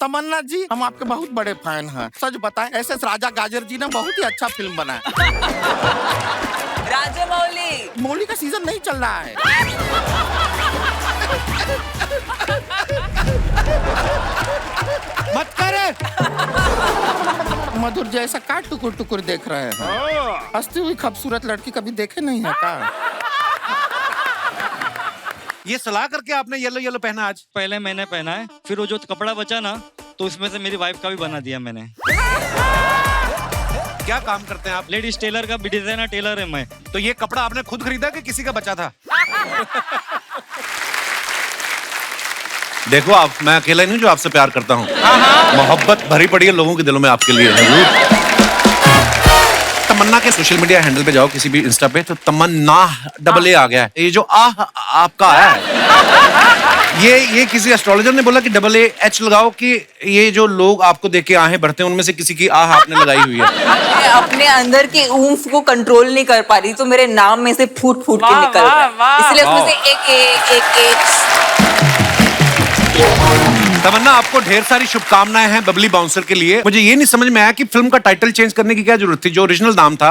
तमन्ना जी, हम आपके बहुत बड़े फैन हैं। सच बताएं, SS राजा गाजर जी ने बहुत ही अच्छा फिल्म बनाया। राजा मौली। मौली का सीजन नहीं चल रहा है। मत करे। मधुर जैसा का टुकुर टुकुर देख रहे हैं? हंसती हुई खूबसूरत लड़की कभी देखे नहीं है का? ये सलाह करके आपने येलो येलो पहना आज? पहले मैंने पहना है, फिर वो जो कपड़ा बचा ना, तो उसमें से मेरी वाइफ का भी बना दिया मैंने। क्या काम करते हैं आप? लेडीज टेलर का डिजाइनर टेलर है मैं। तो ये कपड़ा आपने खुद खरीदा कि किसी का बचा था? देखो आप, मैं अकेला नहीं जो आपसे प्यार करता हूँ। मोहब्बत भरी पड़ी है लोगों के दिलों में आपके लिए। तमन्ना के सोशल मीडिया हैंडल पे जाओ, किसी भी इंस्टा पे, तो तमन्ना AA आ गया है। ये जो आपका आया है, ये किसी एस्ट्रोलॉजर ने बोला कि AA लगाओ कि ये जो लोग आपको देख के आहें भरते हैं उनमें से किसी की आह आपने लगाई हुई है। मैं अपने अंदर के ऊम्फ को कंट्रोल नहीं कर पा रही, तो मेरे नाम में से फूट फूट के निकल रहा है, इसलिए उसमें से एक तमन्ना, आपको ढेर सारी शुभकामनाएं हैं बबली बाउंसर के लिए। मुझे ये नहीं समझ में आया कि फिल्म का टाइटल चेंज करने की क्या जरूरत थी? जो ओरिजिनल नाम था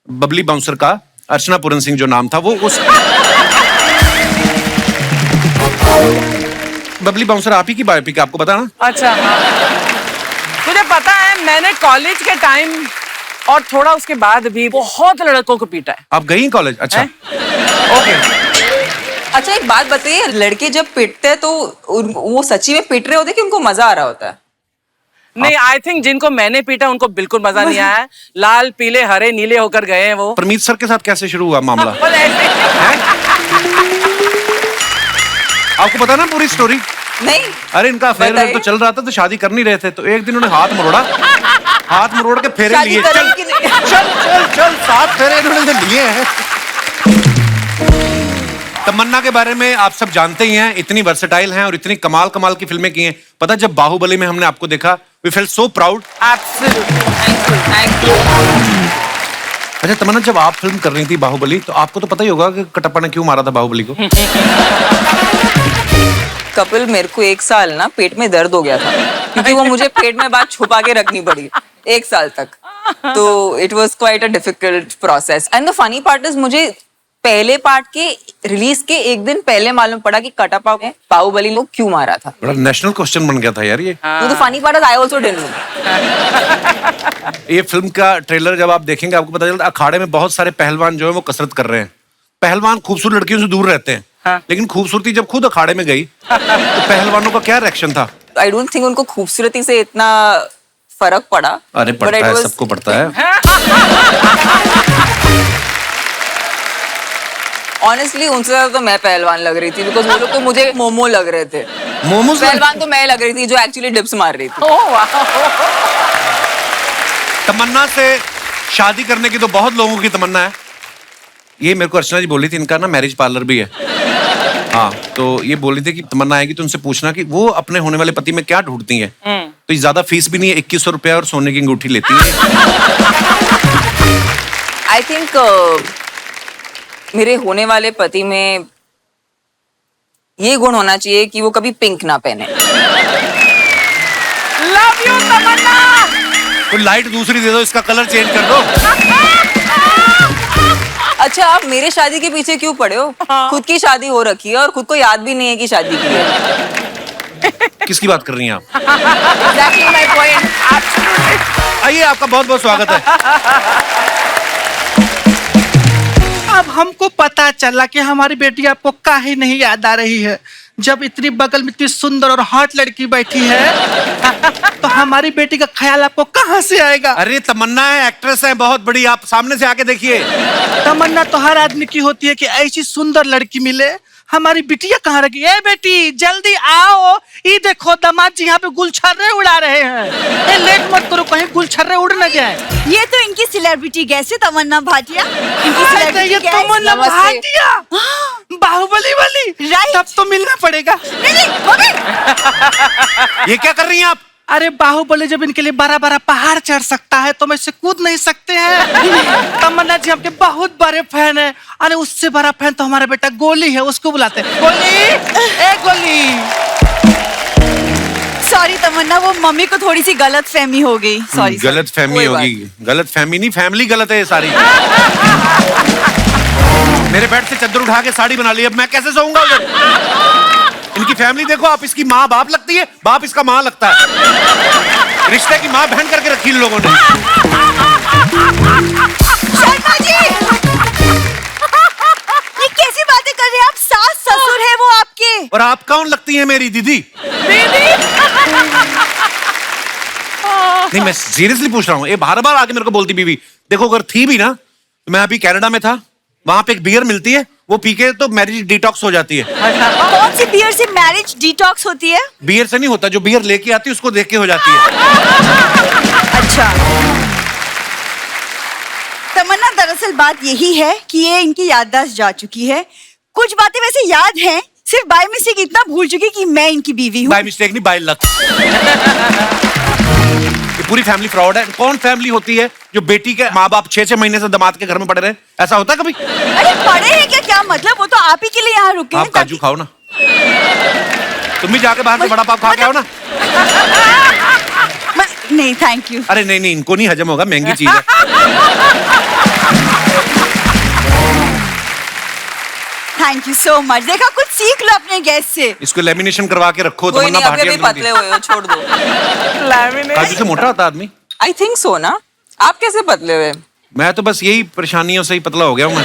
बबली बाउंसर का, अर्चना पूरन सिंह जो नाम था, वो उस बबली बाउंसर आप ही की बायोपिक है, आपको पता ना? अच्छा हाँ, मुझे पता है। मैंने कॉलेज के टाइम और थोड़ा उसके बाद भी बहुत लड़कों को पीटा है। आप गई कॉलेज? अच्छा, ओके। अच्छा एक बात बताइए, लड़के जब पीटते हैं तो वो सच्ची में पीट रहे होते कि उनको मजा आ रहा होता है? नहीं, आई थिंक जिनको मैंने पीटा उनको बिल्कुल मजा नहीं आया है। लाल पीले हरे नीले होकर गए हैं वो। परमीत सर के साथ कैसे शुरू हुआ मामला? आपको पता ना पूरी स्टोरी? नहीं। अरे इनका अफेयर तो चल रहा था, तो शादी कर नहीं रहे थे, तो एक दिन उन्होंने हाथ मरोड़ के फेरे लिए। चल चल चल चल, 7 फेरे इन्होंने लिए हैं। तमन्ना के बारे में आप सब जानते ही हैं, इतनी वर्सेटाइल हैं और इतनी कमाल कमाल की फिल्में की हैं। पता जब बाहुबली में हमने आपको देखा, we felt so proud. Absolutely, thank you. अच्छा तमन्ना, जब आप फिल्म कर रही थी बाहुबली, तो आपको तो पता ही होगा कि कटप्पा ने क्यों मारा था बाहुबली को? कपिल, मेरे को 1 साल ना पेट में दर्द हो गया था, क्योंकि वो मुझे पेट में बात छुपा के रखनी पड़ी 1 साल तक। तो it was quite a difficult process. And the funny part is, मुझे पहले पार्ट के रिलीज के 1 दिन पहले मालूम पड़ा कि कटप्पा ने बाहुबली को क्यों मारा था। बड़ा नेशनल क्वेश्चन बन गया था यार ये। तो funny part is I also didn't know. ये फिल्म का ट्रेलर जब आप देखेंगे आपको पता चलता है अखाड़े में बहुत सारे पहलवान जो है वो कसरत कर रहे हैं। पहलवान खूबसूरत लड़कियों से दूर रहते हैं, लेकिन खूबसूरती जब खुद अखाड़े में गई तो पहलवानों का क्या रिएक्शन था? आई डोंट थिंक उनको खूबसूरती से इतना फर्क पड़ा। अरे पड़ता है, सबको पड़ता है। ऑनेस्टली उनसे ज्यादा तो मैं पहलवान लग रही थी, बिकॉज वो लोग तो मुझे मोमो लग रहे थे। मोमोज पहलवान तो मैं लग रही थी जो एक्चुअली डिप्स मार रही थी। तमन्ना से शादी करने की तो बहुत लोगों की तमन्ना है। ये मेरे को अर्चना जी बोली थी, इनका ना मैरिज पार्लर भी है। हाँ, तो ये बोली थी कि तमन्ना आएगी तो उनसे पूछना कि वो अपने होने वाले पति में क्या ढूंढती हैं। तो ये ज्यादा फीस भी नहीं है, 2100 रुपया और सोने की अंगूठी लेती है। आई थिंक मेरे होने वाले पति में ये गुण होना चाहिए कि वो कभी पिंक ना पहने। लव यू तमन्ना। तो लाइट दूसरी दे दो, इसका कलर चेंज कर दो। अच्छा, आप मेरे शादी के पीछे क्यों पड़े हो? खुद की शादी हो रखी है और खुद को याद भी नहीं है कि शादी की है। किसकी बात कर रही हैं आप? Exactly my point. आइए, आपका बहुत बहुत स्वागत है। अब हमको पता चला कि हमारी बेटी आपको काहे नहीं याद आ रही है, जब इतनी बगल में इतनी सुंदर और हॉट लड़की बैठी है। तो हमारी बेटी का ख्याल आपको कहाँ से आएगा? अरे तमन्ना है, एक्ट्रेस है बहुत बड़ी, आप सामने से आके देखिए। तमन्ना तो हर आदमी की होती है कि ऐसी सुंदर लड़की मिले। हमारी बिटिया कहाँ रखी? ए बेटी जल्दी आओ, ये देखो दामाद जी यहाँ पे गुलछर्रे उड़ा रहे हैं। ए लेट मत करो, कहीं गुलछर्रे उड़ न जाए। ये तो इनकी सेलिब्रिटी गैस है तमन्ना भाटिया। इनकी ये सेलिब्रिटी गैस। तमन्ना भाटिया, बाहुबली वाली। राइट। तब तो मिलना पड़ेगा। नहीं मम्मी। ये क्या कर रही हैं आप? अरे बाहुबली जब इनके लिए बड़ा बड़ा पहाड़ चढ़ सकता है तो मैं इससे कूद नहीं सकते हैं? तमन्ना जी आपके बहुत बड़े फैन है। अरे उससे बड़ा फैन तो हमारा बेटा गोली है, उसको बुलाते हैं। गोली, ए गोली। सॉरी तमन्ना, वो मम्मी को थोड़ी सी गलत फहमी हो गई। सॉरी। गलत फहमी कोई होगी। गलत फहमी नहीं, फैमिली गलत है ये सारी। मेरे बेड से चादर उठा के साड़ी बना ली, अब मैं कैसे सोऊंगा उधर? इनकी फैमिली देखो, आप इसकी माँ बाप लगती है, बाप इसका माँ लगता है। रिश्ते की माँ बहन करके रखी इन लोगों ने। शर्मा जी, ये कैसी बातें कर रहे हैं आप? सास ससुर है वो आपके। और आप कौन लगती हैं? मेरी दीदी। नहीं, मैं सीरियसली पूछ रहा हूँ। ये बार बार आके मेरे को बोलती बीवी। देखो अगर थी भी ना, तो मैं अभी कनाडा में था, वहां पे एक बियर मिलती है, वो पी के तो मैरिज डिटॉक्स हो जाती है। कौन सी बियर से मैरिज डिटॉक्स होती है? बियर से नहीं होता, जो बियर लेके आती है उसको देख के हो जाती है। अच्छा तमन्ना, दरअसल बात यही है कि ये इनकी याददाश्त जा चुकी है। कुछ बातें वैसे याद हैं, सिर्फ बाय मिस्टेक इतना भूल चुकी कि मैं इनकी बीवी हूँ। बाय मिस्टेक नहीं, बाय लक। ये पूरी फैमिली फ्रॉड है। कौन फैमिली होती है जो बेटी के माँ बाप 6-6 महीने से दामाद के घर में पड़े रहे? ऐसा होता है कभी? अरे पढ़े हैं क्या मतलब? वो तो आप ही के लिए यहाँ रुके आप हैं काजू खाओ ना, तुम भी जाके बाहर से बड़ा पाव खा के आओ ना। नहीं थैंक यू। अरे नहीं, इनको नहीं हजम होगा, महंगी चीज है। Thank you so much. देखा, कुछ सीख लो अपने गेस्ट से। इसको लेमिनेशन करवा के रखो। कोई नहीं, अभी भाटिया पतले हुए हो, छोड़ दो। काजू से मोटा होता आदमी। आई थिंक सो ना। आप कैसे पतले हुए? मैं तो बस यही परेशानियों से ही पतला हो गया हूँ मैं।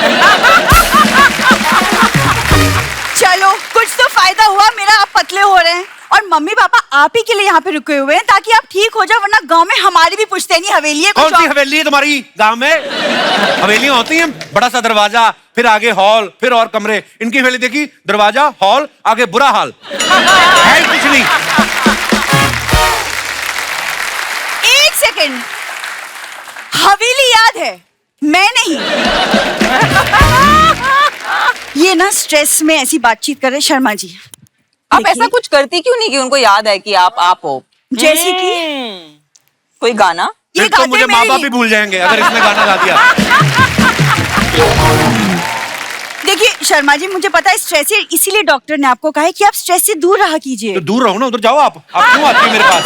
चलो, कुछ तो फायदा हुआ मेरा, आप पतले हो रहे हैं। और मम्मी पापा आप ही के लिए यहाँ पे रुके हुए हैं ताकि आप ठीक हो जाओ, वरना गांव में हमारी भी पुश्तैनी हवेली है। कौन सी हवेली है तुम्हारी गांव में? हवेलियां होती हैं, बड़ा सा दरवाजा, फिर आगे हॉल, फिर और कमरे। इनकी हवेली देखी, दरवाजा, हॉल, आगे बुरा हाल है ही कुछ नहीं। एक सेकंड, हवेली याद है, मैं नहीं। ये ना स्ट्रेस में ऐसी बातचीत कर रहे शर्मा जी। आप ऐसा कुछ करती क्यों नहीं कि उनको याद है कि आप हो? जैसे कि कोई गाना? फिर तो मुझे माँ बाप भी भूल जाएंगे अगर इसने गाना गा दिया। देखिए शर्मा जी, मुझे पता है स्ट्रेस है, इसीलिए डॉक्टर ने आपको कहा है कि आप स्ट्रेस से दूर रहा कीजिए। तो दूर रहो ना, उधर जाओ। आप क्यों आती है मेरे पास?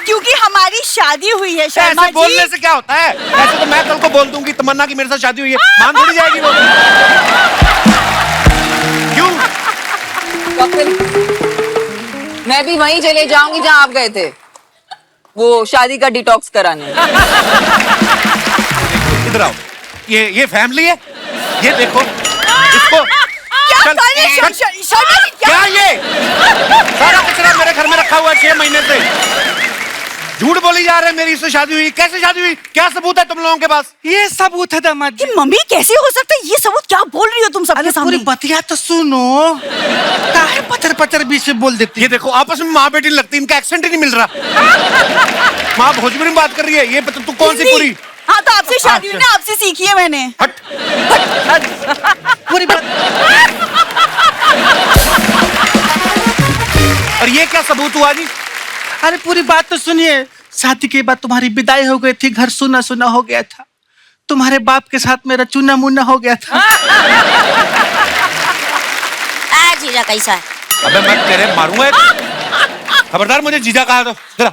क्योंकि हमारी शादी हुई है शर्मा ऐसे जी। बोलने से क्या होता है? ऐसे तो मैं कल को बोल दूंगी तमन्ना की मेरे साथ शादी हुई है, मान थोड़ी जाएगी वो। क्यों? मैं भी वहीं चले जाऊंगी जहां आप गए थे, वो शादी का डिटॉक्स कराने। इधर आओ। ये फैमिली है, ये देखो इसको। क्या कर रहे हैं शर्मा जी? क्या ये सारा कचरा मेरे घर में रखा हुआ है 6 महीने से? झूठ बोली जा रहे हैं मेरी इससे शादी हुई। कैसे शादी हुई? क्या सबूत है तुम लोगों के पास? ये सबूत है दामाद जी। कि मम्मी कैसे हो सकता है ये सबूत? क्या बोल रही हो तुम सबके सामने? पूरी बतिया तो सुनो। काहे पचर पचर बीच में बोल देती ये देखो, आपस में माँ बेटी लगती, इनका एक्सेंट ही नहीं मिल रहा। माँ भोजपुरी में बात कर रही है, ये तू कौन सी पूरी? हाँ तो आपसे शादी हुई ना, आपसे सीखी है मैंने। हट। पूरी बात। और ये क्या सबूत हुआ जी? अरे पूरी बात तो सुनिए। शादी के बाद तुम्हारी विदाई हो गई थी, घर सुना सुना हो गया था। तुम्हारे बाप के साथ मेरा चुना मुन्ना हो गया था। जीजा कैसा है? अबे मैं तेरे मारूंगा। खबरदार मुझे जीजा कहा तो। जरा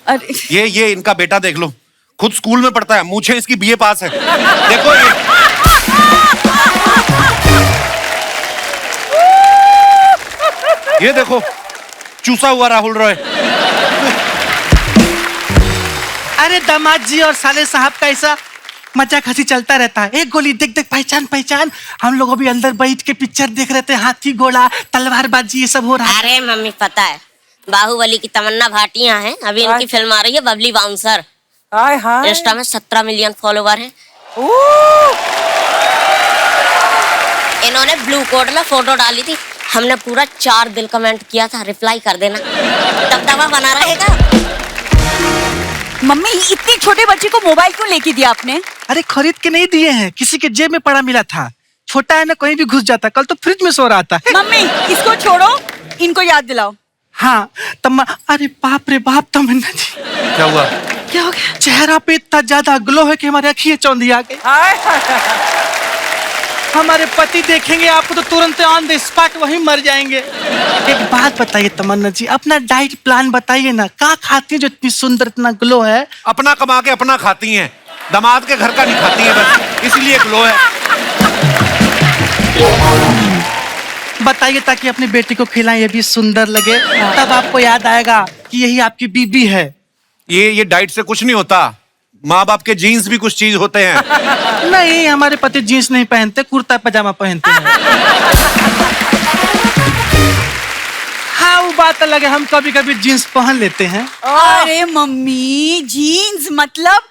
अरे ये इनका बेटा देख लो, खुद स्कूल में पढ़ता है, मूछें इसकी बीए पास है। देखो ये देखो, चूसा हुआ राहुल रॉय। अरे दामाद जी और साले साहब का ऐसा मजाक हंसी चलता रहता है। एक गोली देख देख पहचान पहचान। हम लोग अभी अंदर बैठ के पिक्चर देख रहे थे, हाथी घोड़ा तलवारबाजी ये सब हो रहा है। अरे मम्मी पता है, बाहुबली की तमन्ना भाटिया हैं, अभी इनकी फिल्म आ रही है बबली बाउंसर। इंस्टा में 17 मिलियन फॉलोवर हैं। इन्होंने ब्लू कोड में फोटो डाली थी, हमने पूरा 4 दिल कमेंट किया था, रिप्लाई कर देना, दबदबा बना रहेगा। मम्मी, इतने छोटे बच्चे को मोबाइल क्यों लेके दिया आपने? अरे खरीद के नहीं दिए हैं, किसी के जेब में पड़ा मिला था। छोटा है ना, कहीं भी घुस जाता। कल तो फ्रिज में सो रहा था। मम्मी इसको छोड़ो, इनको याद दिलाओ। हाँ तम्मा। अरे बाप रे बाप तमन्ना जी, क्या हुआ? क्या हो गया? चेहरा पे इतना ज्यादा ग्लो है कि हमारी आँखें चौंधी आ गई। हमारे पति देखेंगे आपको तो तुरंत ऑन द स्पॉट वहीं मर जाएंगे। एक बात बताइए तमन्ना जी, अपना डाइट प्लान बताइए ना, क्या खाती है जो इतनी सुंदर, इतना ग्लो है? अपना कमा के अपना खाती हैं, दामाद के घर का नहीं खाती हैं, बस इसीलिए ग्लो है। बताइए ताकि अपनी बेटी को खिलाएं, ये भी सुंदर लगे, तब आपको याद आएगा कि यही आपकी बीबी है। ये डाइट से कुछ नहीं होता, माँ बाप के जीन्स भी कुछ चीज होते हैं। नहीं, हमारे पति जीन्स नहीं पहनते, कुर्ता पजामा पहनते हैं। हाँ, वो बात अलग है, हम कभी कभी जीन्स पहन लेते हैं। अरे मम्मी, जीन्स मतलब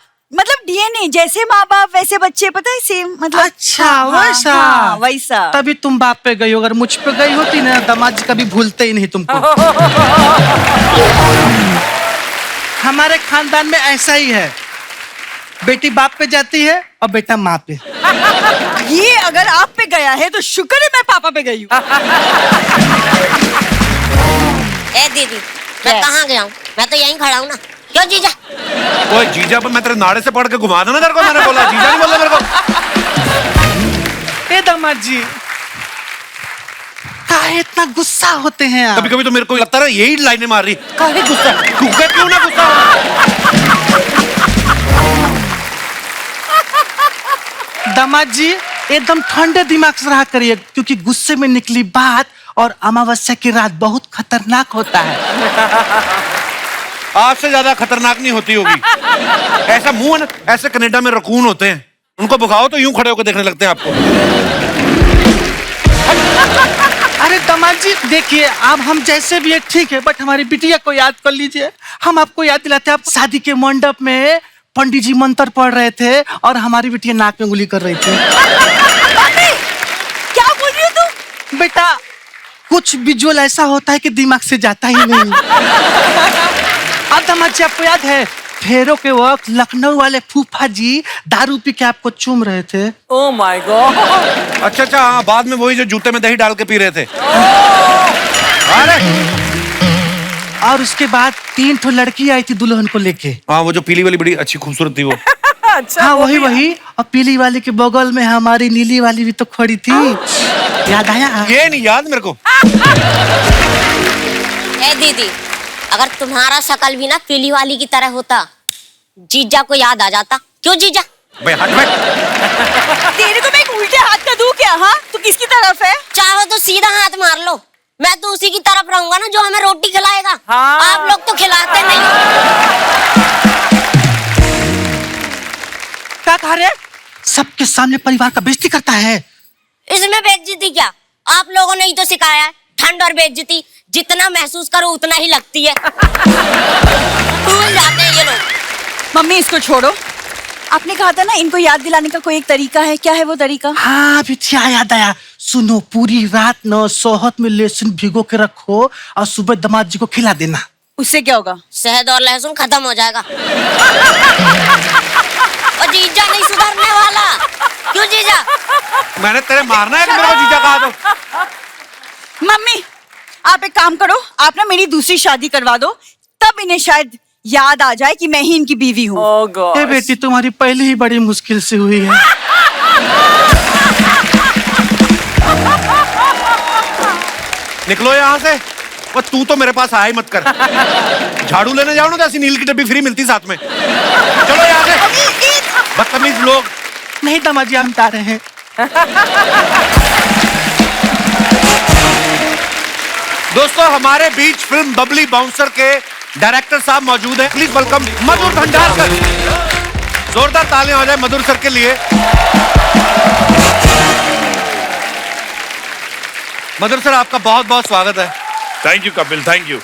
डीएनए, जैसे माँ बाप वैसे बच्चे, पता है, सेम मतलब। अच्छा, हाँ, वैसा। हाँ, वैसा। तभी तुम बाप पे गई हो, अगर मुझ पे गई होती ना, दामाद जी कभी भूलते ही नहीं तुमको। हमारे खानदान में ऐसा ही है, बेटी बाप पे जाती है और बेटा माँ पे। ये अगर आप पे गया है तो शुक्र है मैं पापा पे गई हूँ। ए दीदी, मैं कहाँ गया हूँ? मैं तो यहीं खड़ा हूँ ना। क्यों जीजा? ओए जीजा पर मैं तेरे नाड़े से पकड़ के घुमा देना तेरे को, मैंने बोला जीजा नहीं बोला मेरे को। ए दामाद जी, काहे इतना गुस्सा होते हैं आप? कभी कभी तो मेरे को लगता है यही लाइनें मार रही। काहे गुस्सा? गुस्सा क्यों ना गुस्सा हो? दामाद जी, एकदम ठंडे दिमाग से रहा करिए, क्योंकि गुस्से में निकली बात और अमावस्या की रात बहुत खतरनाक होता है। आपसे ज्यादा खतरनाक नहीं होती होगी। ऐसा मुंह है ना, ऐसे कनाडा में रकून होते हैं, उनको भगाओ तो यूं खड़े होकर देखने लगते हैं आपको। अरे दामाद जी देखिए, अब हम जैसे भी है ठीक है, बट हमारी बिटिया को याद कर लीजिए। हम आपको याद दिलाते हैं, आप शादी के मंडप में पंडित जी मंत्र पढ़ रहे थे और हमारी बिटिया नाक में उंगली कर रही थी। क्या बोल रही हो तुम? बेटा, कुछ विजुअल ऐसा होता है कि दिमाग से जाता ही नहीं। अब दामाद जी, आपको याद है फेरों के वक्त लखनऊ वाले फूफा जी दारू पी के आपको चूम रहे थे? Oh my God. अच्छा अच्छा, हाँ, बाद में वही जो जूते में दही डाल के पी रहे थे। अरे और उसके बाद 3 ठो लड़की आई थी दुल्हन को लेके। हाँ, वो जो पीली वाली बड़ी अच्छी खूबसूरत थी वो। अच्छा, हाँ, वही। और पीली वाली के बगल में हमारी नीली वाली भी तो खड़ी थी, याद आया? ये नहीं याद मेरे को। ए दीदी, अगर तुम्हारा शकल भी ना पीली वाली की तरह होता, जीजा को याद आ जाता। क्यों जीजा? भाई हट भाई। तेरे को मैं एक उल्टे हाथ का दूं क्या? हाँ, तू किसकी तरफ है? चाहो तो सीधा हाथ मार लो, मैं तो उसी की तरफ रहूंगा ना जो हमें रोटी खिलाएगा। हाँ। आप लोग तो खिलाते नहीं। क्या कह रहे? सबके सामने परिवार का बेइज्जती करता है। इसमें बेइज्जती क्या? आप लोगों ने ही तो सिखाया है, ठंड और बेइज्जती जितना महसूस करो उतना ही लगती है। भूल जाते हैं ये लोग। मम्मी, इसको छोड़ो। आपने कहा था ना इनको याद दिलाने का कोई एक तरीका है, क्या है वो तरीका? हाँ, बिटिया याद आया। सुनो, पूरी रात न शहद में लहसुन भिगो के रखो और सुबह दामाद जी को खिला देना। उससे क्या होगा? शहद और लहसुन खत्म हो जाएगा। और जीजा नहीं सुधरने वाला। क्यों जीजा? मैंने तेरे मारना है कि मेरे को जीजा कहा तो? मम्मी, आप एक काम करो, आप ना मेरी दूसरी शादी करवा दो, तब इन्हें शायद याद आ जाए कि मैं ही इनकी बीवी हूँ। ओह गॉड। ए बेटी, तुम्हारी पहले ही बड़ी मुश्किल से हुई है। निकलो यहाँ से। वो तू तो मेरे पास आया ही मत कर। झाड़ू लेने जाओ ना तो ऐसी नील की डब्बी फ्री मिलती साथ में। चलो यहाँ से, बदतमीज लोग। नहीं दामाद जी, हम बता रहे हैं। दोस्तों, हमारे बीच फिल्म बबली बाउंसर के डायरेक्टर साहब मौजूद हैं। प्लीज वेलकम मधुर भंडारकर। जोरदार तालियां हो जाए मधुर सर के लिए। मधुर सर, आपका बहुत बहुत स्वागत है। Thank you Kapil, thank you.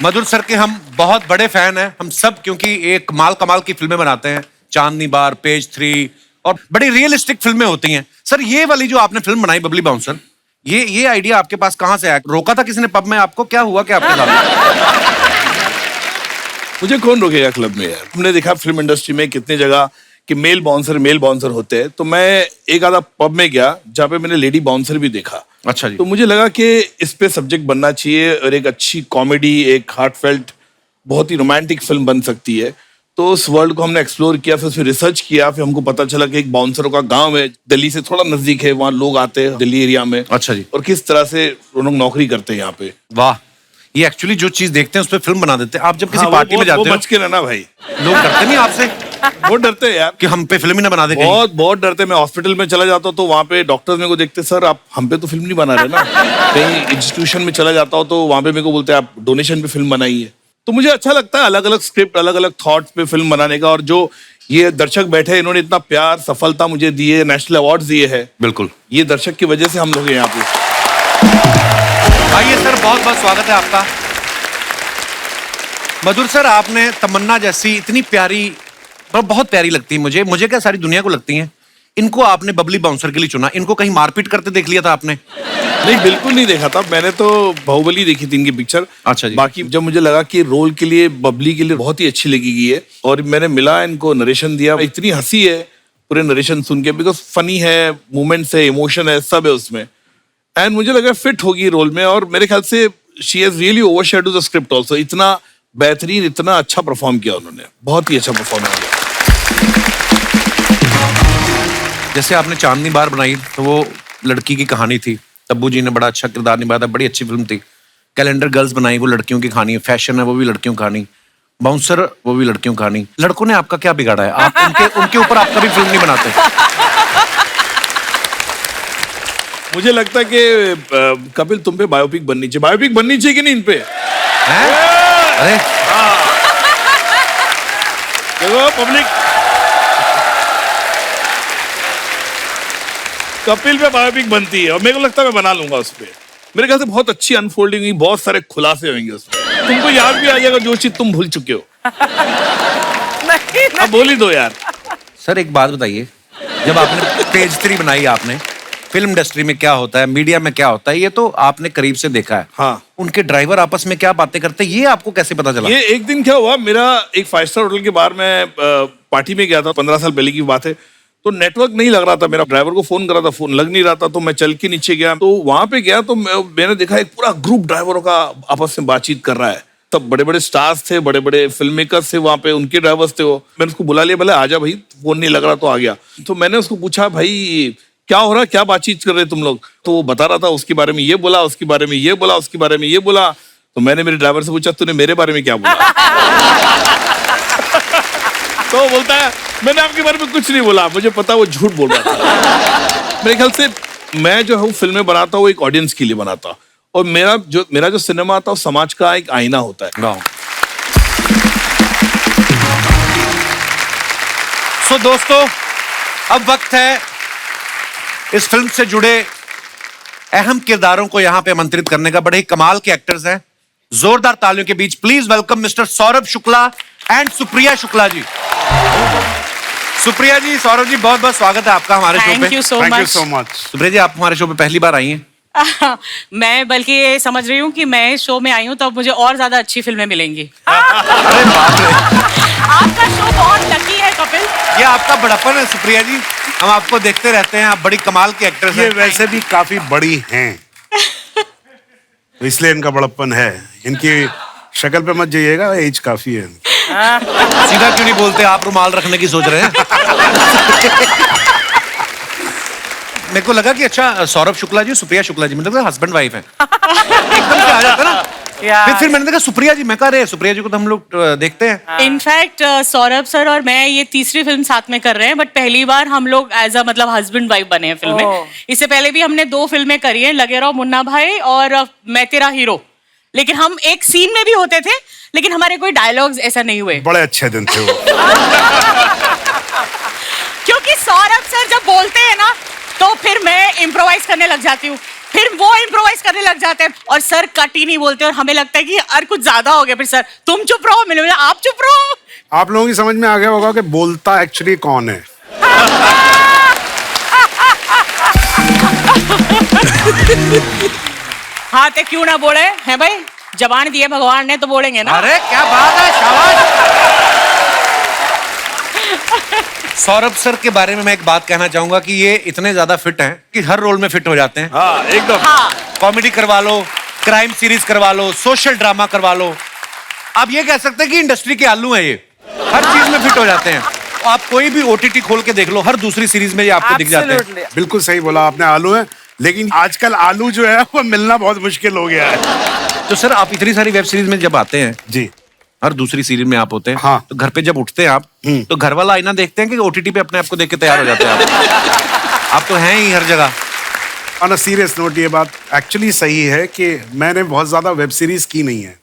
Madhur sir के हम बहुत बड़े फैन हैं, हम सब, क्योंकि एक माल कमाल की फिल्में बनाते हैं, चांदनी बार, पेज 3, और बड़ी रियलिस्टिक फिल्में होती हैं। सर, ये वाली जो आपने फिल्म बनाई बबली बाउंसर, ये आइडिया आपके पास कहाँ से आया? रोका था किसी ने पब में आपको? क्या हुआ क्या आपके साथ? मुझे कौन रोकेगा क्लब में यार। हमने देखा फिल्म इंडस्ट्री में कितने जगह कि मेल बाउंसर होते हैं, तो मैं एक आधा पब में गया जहाँ पे मैंने लेडी बाउंसर भी देखा। अच्छा जी। तो मुझे लगा कि इस पे सब्जेक्ट बनना चाहिए और एक अच्छी कॉमेडी, एक हार्टफेल्ट, बहुत ही रोमांटिक फिल्म बन सकती है। तो उस वर्ल्ड को हमने एक्सप्लोर किया, फिर रिसर्च किया, फिर हमको पता चला कि एक बाउंसरों का गांव है, दिल्ली से थोड़ा नजदीक है, वहाँ लोग आते हैं दिल्ली एरिया में। अच्छा जी। और किस तरह से वो लोग नौकरी करते हैं यहाँ पे। वाह, ये एक्चुअली जो चीज देखते हैं उस पर फिल्म बना देते हैं। आप जब किसी हाँ, पार्टी में जाते हो, बच के रहना भाई, लोग डरते नहीं आपसे बहुत डरते हैं यार कि हम पे फिल्म ही ना बना दे कहीं? बहुत बहुत डरते। मैं हॉस्पिटल में चला जाता हूँ तो वहाँ पे डॉक्टर्स मेरे को देखते, सर आप हम पे तो फिल्म नहीं बना रहे ना। कहीं इंस्टीट्यूशन में चला जाता हूँ तो वहाँ पे मेरे को बोलते हैं आप डोनेशन पे फिल्म बनाइए। तो मुझे अच्छा लगता है अलग अलग स्क्रिप्ट, अलग अलग थॉट्स पे फिल्म बनाने का। और जो ये दर्शक बैठे हैं, इन्होंने इतना प्यार, सफलता मुझे दी है, नेशनल अवार्ड दिए हैं। बिल्कुल, ये दर्शक की वजह से हम लोग हैं यहाँ पे। आइए सर, बहुत बहुत स्वागत है आपका। मधुर सर, आपने तमन्ना जैसी इतनी प्यारी, बहुत प्यारी लगती है मुझे क्या सारी दुनिया को लगती हैं, इनको आपने बबली बाउंसर के लिए चुना। इनको कहीं मारपीट करते देख लिया था आपने? नहीं, बिल्कुल नहीं देखा था मैंने, तो बाहुबली देखी थी इनकी पिक्चर। अच्छा जी। बाकी जब मुझे लगा कि रोल के लिए, बबली के लिए बहुत ही अच्छी लगेगी है, और मैंने मिला इनको, नरेशन दिया, इतनी हंसी है पूरे नरेशन सुन के, बिकॉज फनी है, मूवमेंट्स है, इमोशन है, सब है उसमें। एंड मुझे लगा फिट होगी रोल में, और मेरे ख्याल से she has really overshadowed the script also. इतना बेहतरीन, इतना अच्छा परफॉर्म किया उन्होंने, बहुत ही अच्छा परफॉर्म किया। जैसे आपने चांदनी बार बनाई तो वो लड़की की कहानी थी, तब्बू जी ने बड़ा अच्छा किरदार निभाया था, बड़ी अच्छी फिल्म थी। कैलेंडर गर्ल्स बनाई, वो लड़कियों की कहानी है। फैशन है, वो भी लड़कियों की कहानी। बाउंसर, वो भी लड़कियों की कहानी। लड़कों ने आपका क्या बिगाड़ा है? आप उनके ऊपर आप कभी फिल्म नहीं बनाते? मुझे लगता है कि कपिल तुम पे बायोपिक बननी चाहिए। बायोपिक बननी चाहिए कि नहीं इन पे? अरे देखो पब्लिक, कपिल पे बायोपिक बनती है, और मेरे को लगता है मैं बना लूंगा उस पे। मेरे ख्याल से बहुत अच्छी अनफोल्डिंग हुई, बहुत सारे खुलासे होंगे उसमें, तुमको याद भी आ जाएगा जो चीज तुम भूल चुके हो। नहीं, अब बोल ही दो यार। सर, एक बात बताइए, जब आपने पेज 3 बनाई, आपने फिल्म इंडस्ट्री में क्या होता है, मीडिया में क्या होता है, ये तो आपने करीब से देखा है। हाँ। उनके ड्राइवर आपस में क्या बातें करते हैं, ये आपको कैसे पता चला? ये एक दिन क्या हुआ, मेरा एक 5 स्टार होटल के बाहर में पार्टी में गया था, 15 साल पहले की बात है। तो नेटवर्क नहीं लग रहा था, मेरा ड्राइवर को फोन करा था, फोन लग नहीं रहा था, तो मैं चल के नीचे गया, तो वहां पे गया तो मैंने देखा एक पूरा ग्रुप ड्राइवरों का आपस में बातचीत कर रहा है। तब बड़े बड़े स्टार्स थे, बड़े बड़े फिल्म मेकर्स थे वहां पे, उनके ड्राइवर्स थे वो। मैंने उसको बुला लिया, बोले आजा भाई, फोन नहीं लग रहा, तो आ गया। तो मैंने उसको पूछा, भाई क्या हो रहा, क्या बातचीत कर रहे तुम लोग? तो वो बता रहा था, उसके बारे में ये बोला, उसके बारे में ये बोला, उसके बारे में ये बोला। तो मैंने मेरे ड्राइवर से पूछा, तूने मेरे बारे में क्या बोला? तो वो बोलता है, मैंने आपके बारे में कुछ नहीं बोला, मुझे पता वो झूठ बोल रहा था। मेरे ख्याल से मैं जो हूँ फिल्में बनाता हूँ, वो एक ऑडियंस के लिए बनाता, और मेरा जो सिनेमा आता है, वो समाज का एक आईना होता है। सो दोस्तों, अब वक्त है इस फिल्म से जुड़े अहम किरदारों को यहाँ पे आमंत्रित करने का। बड़े ही कमाल के एक्टर्स हैं, जोरदार तालियों के बीच please welcome mister Saurabh Shukla and Supriya Shukla ji. Supriya ji, Saurabh ji, बहुत बहुत स्वागत है आपका हमारे शो पे। Thank you so much. Supriya ji, आप हमारे शो पे पहली बार आई हैं। मैं बल्कि ये समझ रही हूँ कि मैं इस शो में आई हूँ तो अब मुझे और ज्यादा अच्छी फिल्में मिलेंगी। अरे बाप रे, आपका शो बहुत लकी है कपिल। ये आपका बड़प्पन है सुप्रिया जी, हम आपको देखते रहते हैं, आप बड़ी कमाल के एक्टर्स ये हैं। वैसे भी काफी बड़ी हैं, तो इसलिए इनका बड़प्पन है। इनकी शक्ल पे मत जाइएगा, एज काफी है। सीधा क्यों नहीं बोलते, आप रुमाल रखने की सोच रहे हैं? मेरे को लगा कि अच्छा सौरभ शुक्ला जी, सुप्रिया शुक्ला जी, मतलब हस्बैंड वाइफ है। एकदम से आ जाता ना। फिर मैंने देखा सुप्रिया जी, मैं कह रहे सुप्रिया जी को तो हम लोग देखते हैं। इनफैक्ट सौरभ सर और मैं ये तीसरी फिल्म साथ में कर रहे हैं, बट पहली बार हम लोग एज अ मतलब हस्बैंड वाइफ बने हैं फिल्म में। इससे पहले भी हमने 2 फिल्में करी हैं, लगे रहो मुन्ना भाई और मैं तेरा हीरो, लेकिन हम एक सीन में भी होते थे, लेकिन हमारे कोई डायलॉग्स ऐसा नहीं हुए। बड़े अच्छे दिन थे वो। क्योंकि सौरभ सर जब बोलते हैं ना, तो फिर मैं इम्प्रोवाइज करने लग जाती हूँ, फिर वो इम्प्रोवाइज करने लग जाते हैं, और सर कट ही नहीं बोलते, और हमें लगता है कि यार कुछ ज्यादा हो गया। फिर सर तुम चुप रहो, मिले आप चुप रहो। आप लोगों की समझ में आ गया होगा कि बोलता एक्चुअली कौन है। हाँ तो क्यों ना बोले हैं भाई, जबान दिए भगवान ने तो बोलेंगे ना। अरे क्या बात है, शाबाश। सौरभ सर के बारे में मैं एक बात कहना चाहूंगा कि ये इतने ज्यादा फिट हैं कि हर रोल में फिट हो जाते हैं। हाँ एकदम। हाँ। कॉमेडी करवा लो, क्राइम सीरीज करवा लो, सोशल ड्रामा करवा लो, आप ये कह सकते हैं कि इंडस्ट्री के आलू हैं ये। हर चीज में फिट हो जाते हैं। आप कोई भी ओटीटी खोल के देख लो, हर दूसरी सीरीज में ये आपको दिख जाते हैं। बिल्कुल सही बोला आपने, आलू है, लेकिन आजकल आलू जो है वो मिलना बहुत मुश्किल हो गया है। तो सर आप इतनी सारी वेब सीरीज में जब आते हैं, जी, हर दूसरी सीरीज में आप होते हैं, हाँ। तो घर पे जब उठते हैं आप, तो घर वाला आईना देखते हैं कि ओटीटी पे अपने आप को देख के तैयार हो जाते हैं आप तो हैं ही हर जगह। ऑन अ सीरियस नोट, ये बात एक्चुअली सही है कि मैंने बहुत ज्यादा वेब सीरीज की नहीं है,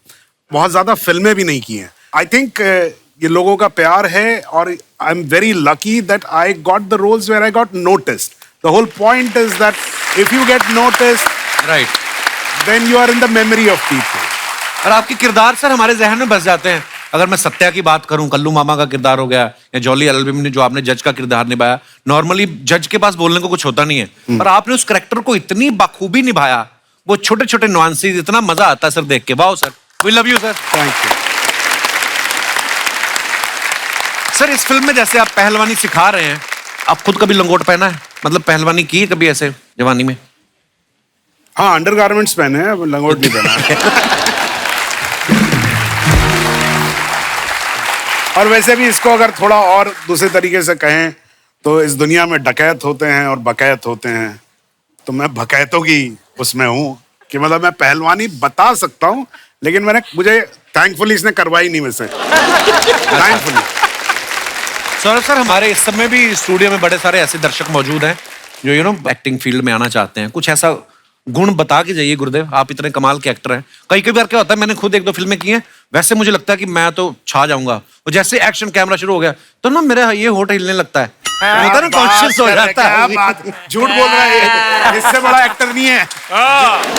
बहुत ज्यादा फिल्में भी नहीं की हैं। आई थिंक ये लोगों का प्यार है और I am very lucky that I got the roles where I got noticed. The whole point is that if you get noticed, right, then you are in the memory of people. और आपके किरदार sir हमारे जहन में बस जाते हैं। अगर मैं सत्या की बात करूं, कल्लू मामा का किरदार हो गया, या जॉली एलएलबी में जो आपने जज का किरदार निभाया, नॉर्मली जज के पास बोलने को कुछ होता नहीं है, पर आपने उस कैरेक्टर को इतनी बखूबी निभाया, वो छोटे छोटे नुआंसेस, इतना मजा आता है सर देख के। Wow sir, we love you sir. Thank you sir. इस फिल्म में जैसे आप पहलवानी सिखा रहे हैं, आप खुद कभी लंगोट पहना है, मतलब पहलवानी की है कभी ऐसे जवानी में? हाँ, अंडरगारमेंट्स पहने हैं, लंगोट नहीं पहना। और वैसे भी इसको अगर थोड़ा और दूसरे तरीके से कहें तो इस दुनिया में डकैत होते हैं और बकैत होते हैं, तो मैं बकैतों की उसमें हूँ कि मतलब मैं पहलवानी बता सकता हूँ, लेकिन मुझे थैंकफुली इसने करवाई नहीं मुझसे। थैंकफुली। सर हमारे इस समय भी स्टूडियो में बड़े सारे ऐसे दर्शक मौजूद हैं जो एक्टिंग फील्ड में आना चाहते हैं। कुछ ऐसा गुण बता के जाइए गुरुदेव, आप इतने कमाल के एक्टर हैं। कई बार क्या होता है, मैंने खुद 1-2 फिल्में की हैं, वैसे मुझे लगता है कि मैं तो छा जाऊंगा, और जैसे एक्शन कैमरा शुरू हो गया तो ना मेरा ये होठ हिलने लगता है, होता है ना, कॉन्शियस हो जाता है। झूठ बोल रहा है, इससे बड़ा एक्टर नहीं है,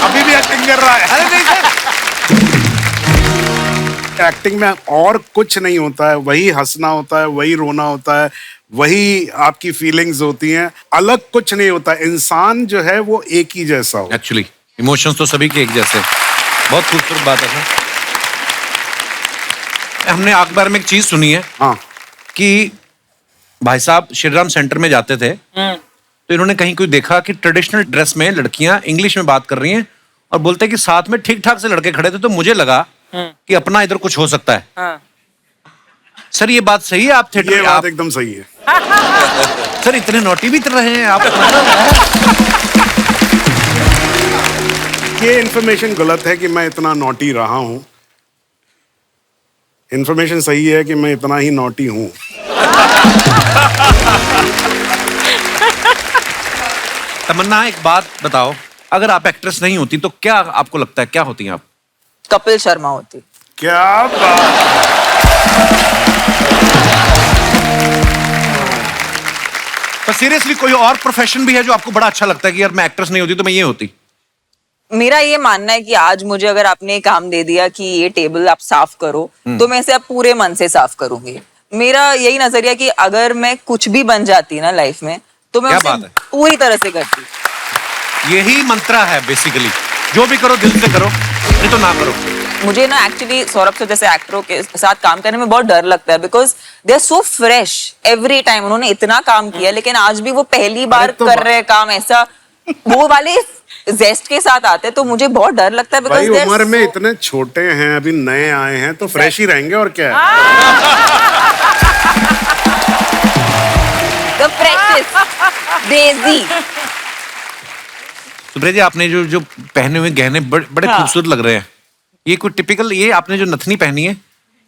अभी भी एक्टिंग कर रहा है। अरे नहीं सर, एक्टिंग में और कुछ नहीं होता है, वही हंसना होता है, वही रोना होता है, वही आपकी फीलिंग्स होती हैं, अलग कुछ नहीं होता। इंसान जो है वो एक ही जैसा हो। एक्चुअली इमोशंस तो सभी के एक जैसे। बहुत खूबसूरत बात है सर। हमने अखबार में एक चीज सुनी है, हाँ, कि भाई साहब श्रीराम सेंटर में जाते थे, तो इन्होंने कहीं कोई देखा कि ट्रेडिशनल ड्रेस में लड़कियां इंग्लिश में बात कर रही हैं और बोलते हैं कि साथ में ठीक ठाक से लड़के खड़े थे, तो मुझे लगा कि अपना इधर कुछ हो सकता है। सर ये बात सही है? आप थिएटर, ये बात एकदम सही है। सर इतने नोटी भी रहे हैं आप। ये इन्फॉर्मेशन गलत है कि मैं इतना नॉटी रहा हूं। इन्फॉर्मेशन सही है कि मैं इतना ही नॉटी हूं। तमन्ना एक बात बताओ, अगर आप एक्ट्रेस नहीं होती तो क्या आपको लगता है क्या होती हैं आप? कपिल शर्मा होती। क्या बात। पर सीरियसली कोई और प्रोफेशन भी है जो आपको बड़ा अच्छा लगता है कि यार मैं एक्ट्रेस नहीं होती तो मैं ये होती? मेरा ये मानना है कि आज मुझे अगर आपने काम दे दिया कि ये टेबल आप साफ करो, तो मैं इसे अब पूरे मन से साफ करूंगी। मेरा यही नजरिया कि अगर मैं कुछ भी बन जाती ना लाइफ में, तो मैं उसे पूरी तरह से करती। यही मंत्रा है बेसिकली, जो भी करो दिल से करो, नहीं तो ना करो। मुझे ना एक्चुअली सौरभ से जैसे एक्टरों के साथ काम करने में बहुत डर लगता है, because they are so fresh every time. उन्होंने इतना काम किया, लेकिन आज भी वो पहली बार कर रहे हैं काम, ऐसा वो वाले जेस्ट के साथ आते हैं, तो मुझे बहुत डर लगता है। भाई उम्र में इतने छोटे हैं, अभी नए आए हैं, तो फ्रेश ही रहेंगे और क्या है। The freshest, देसी। सुब्रत जी आपने जो पहने हुए गहने बड़े खूबसूरत लग रहे हैं। ये कोई टिपिकल, ये आपने जो नथनी पहनी है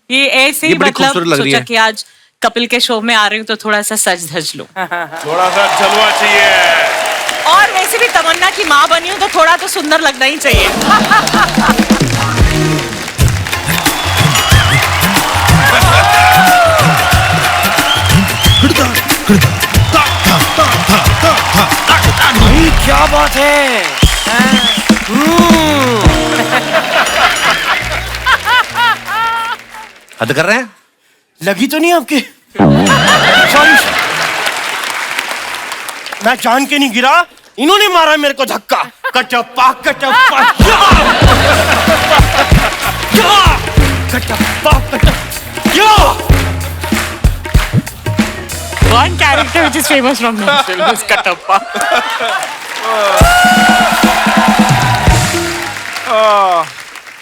ये ऐसे ही बड़ी मतलब खूबसूरत लग रही सोचा है। कि आज कपिल के शो में आ रही हूँ तो थोड़ा सा सज धज लो। थोड़ा सा चलवा चाहिए। और वैसे भी तमन्ना की माँ बनी हूँ तो थोड़ा तो सुंदर लगना ही चाहिए। क्या बात है। हद कर रहे हैं। लगी तो नहीं आपके? सॉरी, मैं जान के नहीं गिरा, इन्होंने मारा मेरे को धक्का। Kattappa Kattappa Kattappa Kattappa. One character which is famous from that film is Katappa.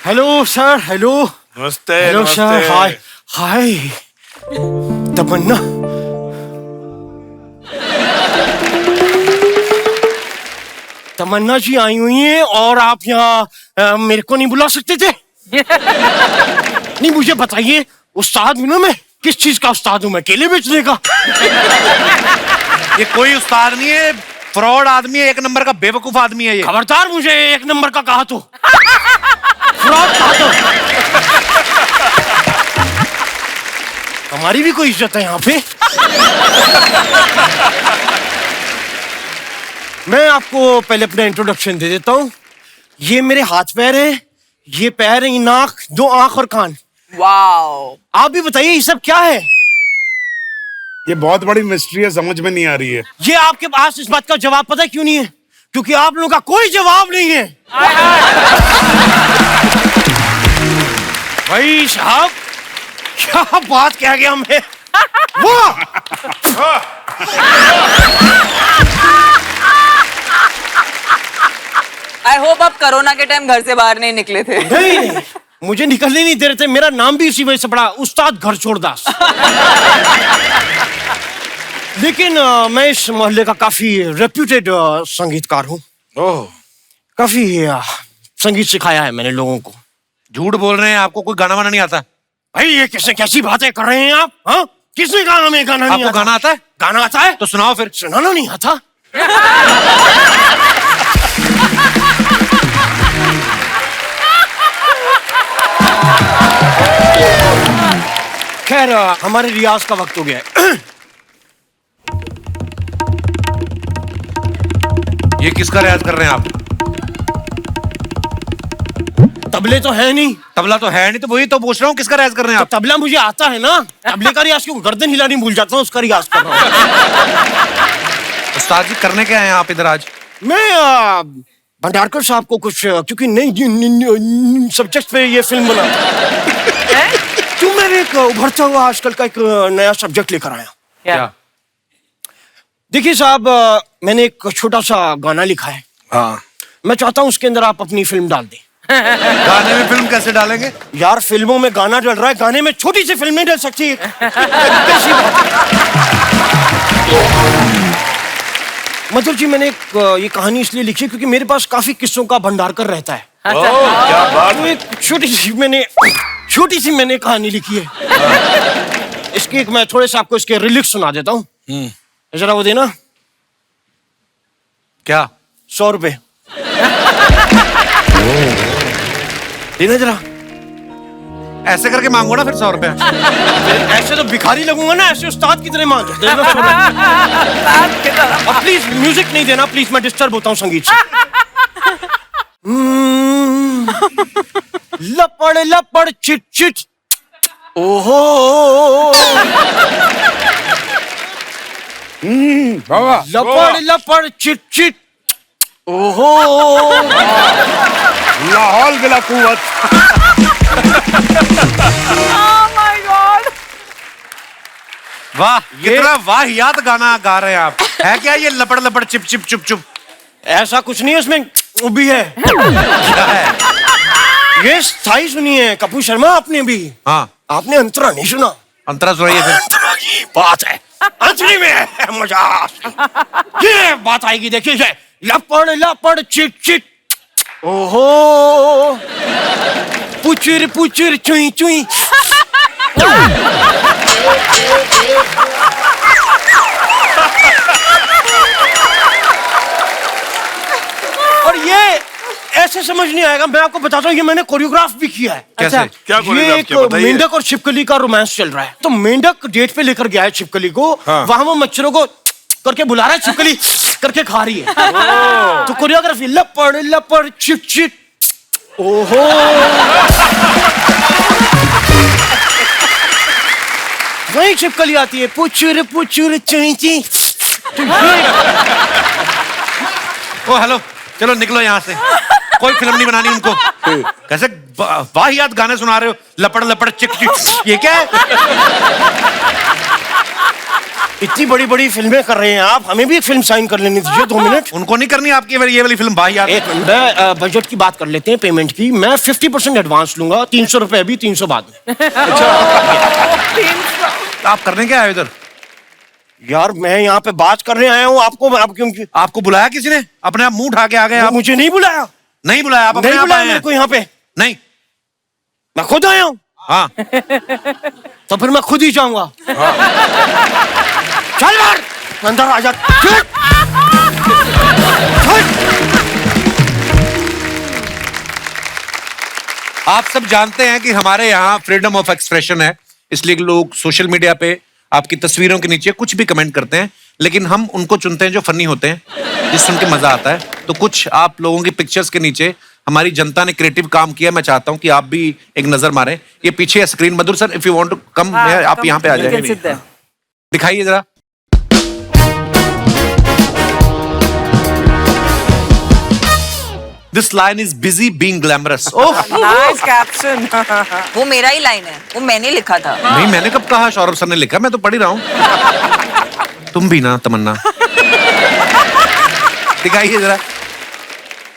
Hello sir, hello. नमस्ते। हेलो सर, हाय हाय। तमन्ना, तमन्ना जी आई हुई हैं और आप यहाँ मेरे को नहीं बुला सकते थे? नहीं, मुझे बताइए, उस्ताद हूं ना मैं, किस चीज का उस्ताद हूं मैं? केले बेचने का? ये कोई उस्ताद नहीं है, फ्रॉड आदमी है, एक नंबर का बेवकूफ आदमी है ये। खबरदार मुझे एक नंबर का कहा तो, फ्रॉड कहा तो। हमारी भी कोई इज्जत है यहाँ पे। मैं आपको पहले अपना इंट्रोडक्शन दे देता हूँ। ये मेरे हाथ पैर हैं, ये पैर है, नाक, 2 आंख और कान। वाओ। आप भी बताइए ये सब क्या है? ये बहुत बड़ी मिस्ट्री है, समझ में नहीं आ रही है। ये आपके पास इस बात का जवाब पता क्यों नहीं है? क्योंकि आप लोगों का कोई जवाब नहीं है। भाई साहब, क्या बात कह गया मैं? वाह! आई होप आप कोरोना के टाइम घर से बाहर नहीं निकले थे। नहीं, मुझे निकलने नहीं दे रहे थे। मेरा नाम भी इसी वजह से पड़ा, उस्ताद घर छोड़दास। लेकिन मैं इस मोहल्ले का काफी रेप्यूटेड संगीतकार हूँ। ओह, काफी संगीत सिखाया है मैंने लोगों को। झूठ बोल रहे हैं, आपको कोई गाना वाना नहीं आता? भाई ये कैसी बातें कर रहे हैं आप? हाँ, किसने कहा हमें गाना नहीं आपको आता? गाना आता है? गाना आता है तो सुनाओ फिर। सुनाना नहीं आता? खैर, हमारे रियाज का वक्त हो गया है। ये किसका रियाज कर रहे हैं आप? तबले तो है नहीं। तबला तो है नहीं, तो वही तो पूछ रहा हूँ, किसका रियाज कर रहे हैं आप? तो तबला मुझे आता है ना। तबले का रियाज क्यों? गर्दन हिलानी भूल जाता हूँ, उसका रियाज कर रहा हूँ। उस्ताद जी, करने क्या है आप इधर आज? मैं भंडारकर साहब को कुछ, क्योंकि नई सब्जेक्ट पे ये फिल्म बना, तो मैं एक उभरता हुआ आजकल का एक नया सब्जेक्ट लेकर आया। क्या? देखिए साहब, मैंने एक छोटा सा गाना लिखा है। हाँ। मैं चाहता हूँ उसके अंदर आप अपनी फिल्म डाल दें। गाने में फिल्म कैसे डालेंगे? यार, फिल्मों में गाना डल रहा है, गाने में छोटी सी फिल्म नहीं डल सकती? कैसी बात? मतलब जी, मैंने ये कहानी इसलिए लिखी क्योंकि मेरे पास काफी किस्सों का भंडारकर रहता है। क्या बात तो एक छोटी सी मैंने कहानी लिखी है। इसकी एक मैं थोड़े से आपको इसके रिलिक्स सुना देता हूँ। जरा वो देना। क्या? 100 रुपए देना जरा। ऐसे करके मांगो ना फिर 100 रुपए। ऐसे तो भिखारी लगूंगा ना, ऐसे उस्ताद की तरह मांग देना 100 रुपए। और प्लीज म्यूजिक नहीं देना, प्लीज, मैं डिस्टर्ब होता हूँ संगीत से। लपड़ लपड़ चिट चिट, ओहो। लपड़ लपड़ चिट चिट, ओहो। लाहौल बिला कुव्वत। वाह, कितना वाहियात गाना गा रहे हैं आप। है क्या ये लपड़ लपड़ चिप चिप चुप चुप? ऐसा कुछ नहीं है उसमें, वो भी है। क्या है? ये स्थाई सुनी है कपूर शर्मा आपने भी। हाँ। आपने अंतरा नहीं सुना? अंतरा सुनाइए फिर। अंतरा की बात है, अंतरी में है मजा। ये बात आएगी, देखिए। लपड़ लपड़ चिट चिट, ओहो। पुचुर पुचुर चुई चुई। और ये ऐसे समझ नहीं आएगा, मैं आपको बताता हूँ, ये मैंने कोरियोग्राफ भी किया है। कैसे? अच्छा, क्या ये कोरियोग्राफ एक किया, बताइए। मेंढक और छिपकली का रोमांस चल रहा है। तो मेंढक डेट पे लेकर गया है छिपकली को। हाँ। वहां वो मच्छरों को करके बुला रहा है, छिपकली करके खा रही है। तो कोरियोग्राफी लपड़ लपड़ चिट चिट, ओहो। वही छिपकली आती है, पुचुर पुचुर चुई चुई। ओ हेलो, चलो निकलो यहाँ से, कोई फिल्म नहीं बनानी उनको। कैसे वाहियात गाने सुना रहे हो, लपड़ लपड़ चिक चिक, ये क्या है? इतनी बड़ी बड़ी फिल्में कर रहे हैं आप, हमें भी एक फिल्म साइन कर लेनी दीजिए। 2 मिनट। उनको नहीं करनी आपकी ये वाली फिल्म वाहियात? एक मिनट, मैं बजट की बात कर लेते हैं, पेमेंट की। मैं 50% एडवांस लूंगा, 300 रुपए अभी, 300 बाद में। आप करने क्या आए इधर? यार मैं यहाँ पे बात करने आया हूँ, आपको बुलाया किसी ने? अपने आप मुंह उठा के आ गए आप? मुझे नहीं बुलाया। नहीं बुलाया आप? अपने नहीं आप बुलाया आए मेरे हैं? को यहाँ पे। नहीं, मैं खुद आया हूँ। हाँ तो फिर मैं खुद ही जाऊंगा। चल बाहर, अंदर आ जा। आप सब जानते हैं कि हमारे यहाँ फ्रीडम ऑफ एक्सप्रेशन है, इसलिए लोग सोशल मीडिया पे आपकी तस्वीरों के नीचे कुछ भी कमेंट करते हैं, लेकिन हम उनको चुनते हैं जो फनी होते हैं, जिस सुन के मजा आता है। तो कुछ आप लोगों की पिक्चर्स के नीचे हमारी जनता ने क्रिएटिव काम किया, मैं चाहता हूं कि आप भी एक नजर मारें। ये पीछे है screen, Madhur sir if you want to come, आप यहाँ पे आ जाए, दिखाइए जरा। This line is busy being glamorous. Oh nice caption. वो मेरा ही लाइन है, वो मैंने लिखा था। नहीं, मैंने कब कहा सौरभ सर ने लिखा? मैं तो पढ़ ही रहा हूँ। तुम भी ना तमन्ना। दिखाइए जरा,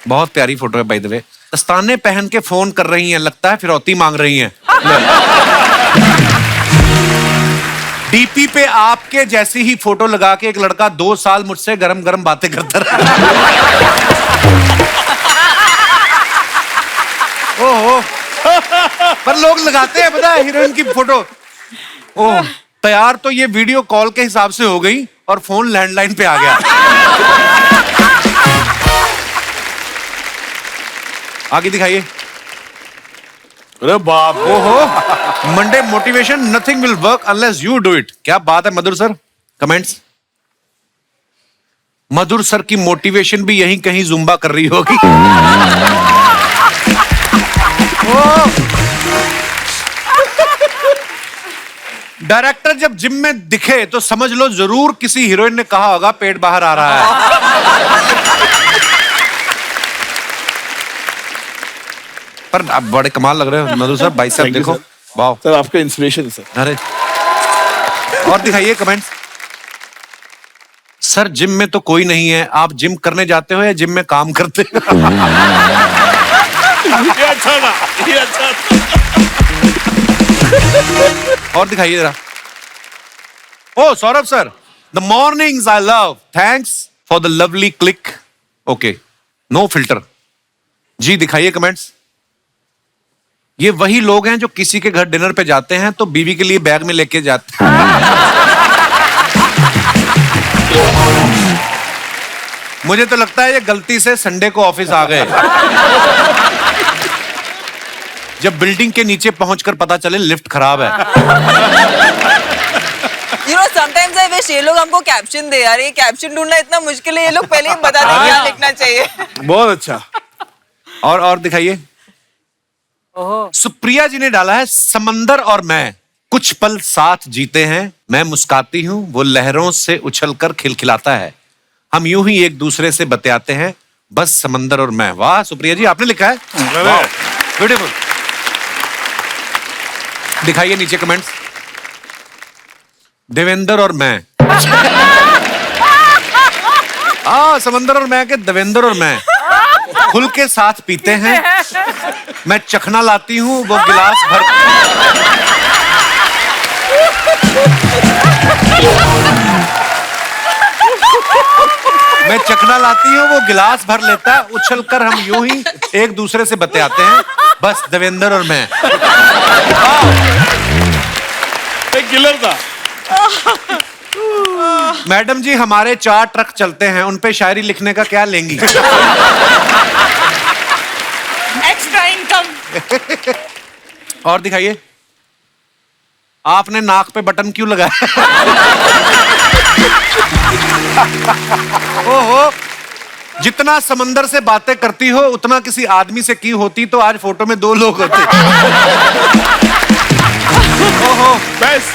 बहुत प्यारी फोटो है बाय द वे। दस्ताने पहन के फोन कर रही हैं, लगता है फिरौती मांग रही हैं। डीपी पे आपके जैसी ही फोटो लगा के एक लड़का 2 साल मुझसे गरम गरम बातें करता रहा। ओहो, पर लोग लगाते हैं पता है हीरोइन की फोटो। ओह, तैयार तो ये वीडियो कॉल के हिसाब से हो गई और फोन लैंडलाइन पे आ गया। आगे दिखाइए। अरे बाप, ओहो, Monday motivation, nothing will work unless you do it. क्या बात है मधुर सर। कमेंट्स, मधुर सर की मोटिवेशन भी यहीं कहीं जुम्बा कर रही होगी। डायरेक्टर जब जिम में दिखे तो समझ लो जरूर किसी हीरोइन ने कहा होगा पेट बाहर आ रहा है। पर आप बड़े कमाल लग रहे हो मधुर सर, भाई साहब देखो, वाह सर आपका इंस्पिरेशन सर। अरे और दिखाइए कमेंट्स। सर जिम में तो कोई नहीं है, आप जिम करने जाते हो या जिम में काम करते हो? ये अच्छा था, ये अच्छा था। और दिखाइए जरा। Oh Saurabh sir, the mornings I love, thanks for the lovely click. Okay, no filter. जी दिखाइए कमेंट्स। ये वही लोग हैं जो किसी के घर डिनर पे जाते हैं तो बीवी के लिए बैग में लेके जाते हैं। मुझे तो लगता है ये गलती से संडे को ऑफिस आ गए। जब बिल्डिंग के नीचे पहुंचकर पता चले लिफ्ट खराब है। You know, sometimes I wish ये लोग हमको कैप्शन दे यार, ये कैप्शन ढूंढना इतना मुश्किल है, ये लोग पहले ही बता दें क्या लिखना चाहिए। बहुत अच्छा। और दिखाइए। सुप्रिया जी ने डाला है, समंदर और मैं कुछ पल साथ जीते हैं, मैं मुस्काती हूँ वो लहरों से उछलकर खिलखिलाता है, हम यूं ही एक दूसरे से बतियाते हैं, बस समंदर और मैं। वाह सुप्रिया जी, आपने लिखा है, ब्यूटीफुल। दिखाइए नीचे कमेंट्स। देवेंद्र और मैं। समंदर और मैं के देवेंद्र और मैं खुल के साथ पीते हैं, मैं चखना लाती हूँ वो गिलास भर। मैं चखना लाती हूँ वो गिलास भर लेता है, उछलकर हम यूं ही एक दूसरे से बतियाते हैं, बस देवेंद्र और मैं। एक किलर था। मैडम जी हमारे 4 ट्रक चलते हैं, उन पे शायरी लिखने का क्या लेंगी? Extra income. और दिखाइए। आपने नाक पे बटन क्यों लगाया? ओहो, जितना समंदर से बातें करती हो उतना किसी आदमी से की होती तो आज फोटो में 2 लोग होते। ओहो, बेस्ट,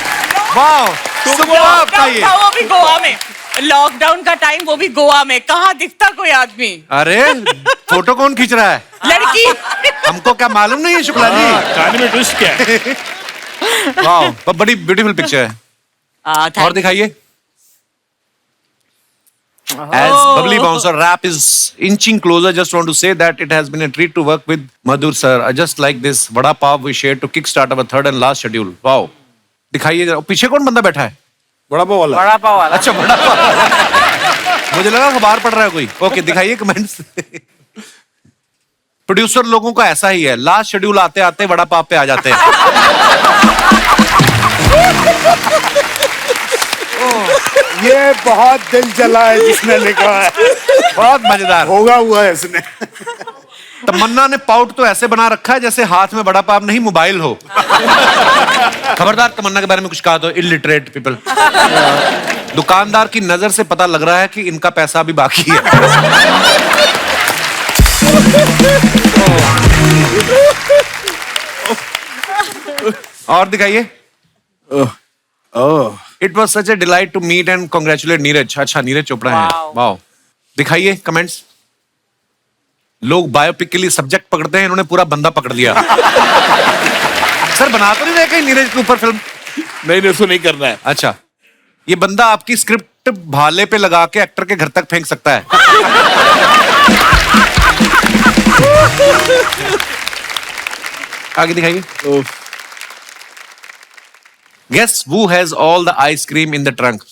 वाह, लॉकडाउन था वो भी गोवा में, लॉकडाउन का टाइम वो भी गोवा में, कहाँ दिखता कोई आदमी। अरे फोटो कौन खींच रहा है? लड़की। हमको क्या मालूम नहीं है शुक्ला जी? कहानी में ट्विस्ट क्या है? वाह, बड़ी ब्यूटीफुल पिक्चर है। और दिखाइए। As bubbly bouncer rap is inching closer, just want to say that it has been a treat to work with Madhur sir. I just like this vada pav we shared to kickstart our 3rd and last schedule. Wow. दिखाइए जरा, पीछे कौन बंदा बैठा है? बड़ा पाव वाला। बड़ा पाव वाला। अच्छा, बड़ा पाव। मुझे लगा अखबार पढ़ रहा है कोई। ओके, दिखाइए कमेंट्स। प्रोड्यूसर लोगों का ऐसा ही है, लास्ट शेड्यूल आते आते वड़ा पाव पे आ जाते हैं। ये बहुत दिल जला है जिसने लिखा है, बहुत मजेदार होगा हुआ है इसने। तमन्ना ने पाउट तो ऐसे बना रखा है जैसे हाथ में बड़ा पाव नहीं मोबाइल हो। खबरदार तमन्ना के बारे में कुछ कहा तो, इलिटरेट पीपल। दुकानदार की नजर से पता लग रहा है कि इनका पैसा अभी बाकी है। और दिखाइए। It was such a delight to meet and congratulate Neeraj. अच्छा, नीरज चोपड़ा है। वाओ। दिखाइए कमेंट्स। लोग बायोपिक के लिए सब्जेक्ट पकड़ते हैं, इन्होंने पूरा बंदा पकड़ लिया। सर, बना तो नहीं रहे कहीं नीरज के ऊपर फिल्म? नहीं, उसको नहीं करना है। अच्छा, ये बंदा आपकी स्क्रिप्ट भाले पे लगा के एक्टर के घर तक फेंक सकता है। आगे दिखाइए। Guess who has all the ice cream in the trunk?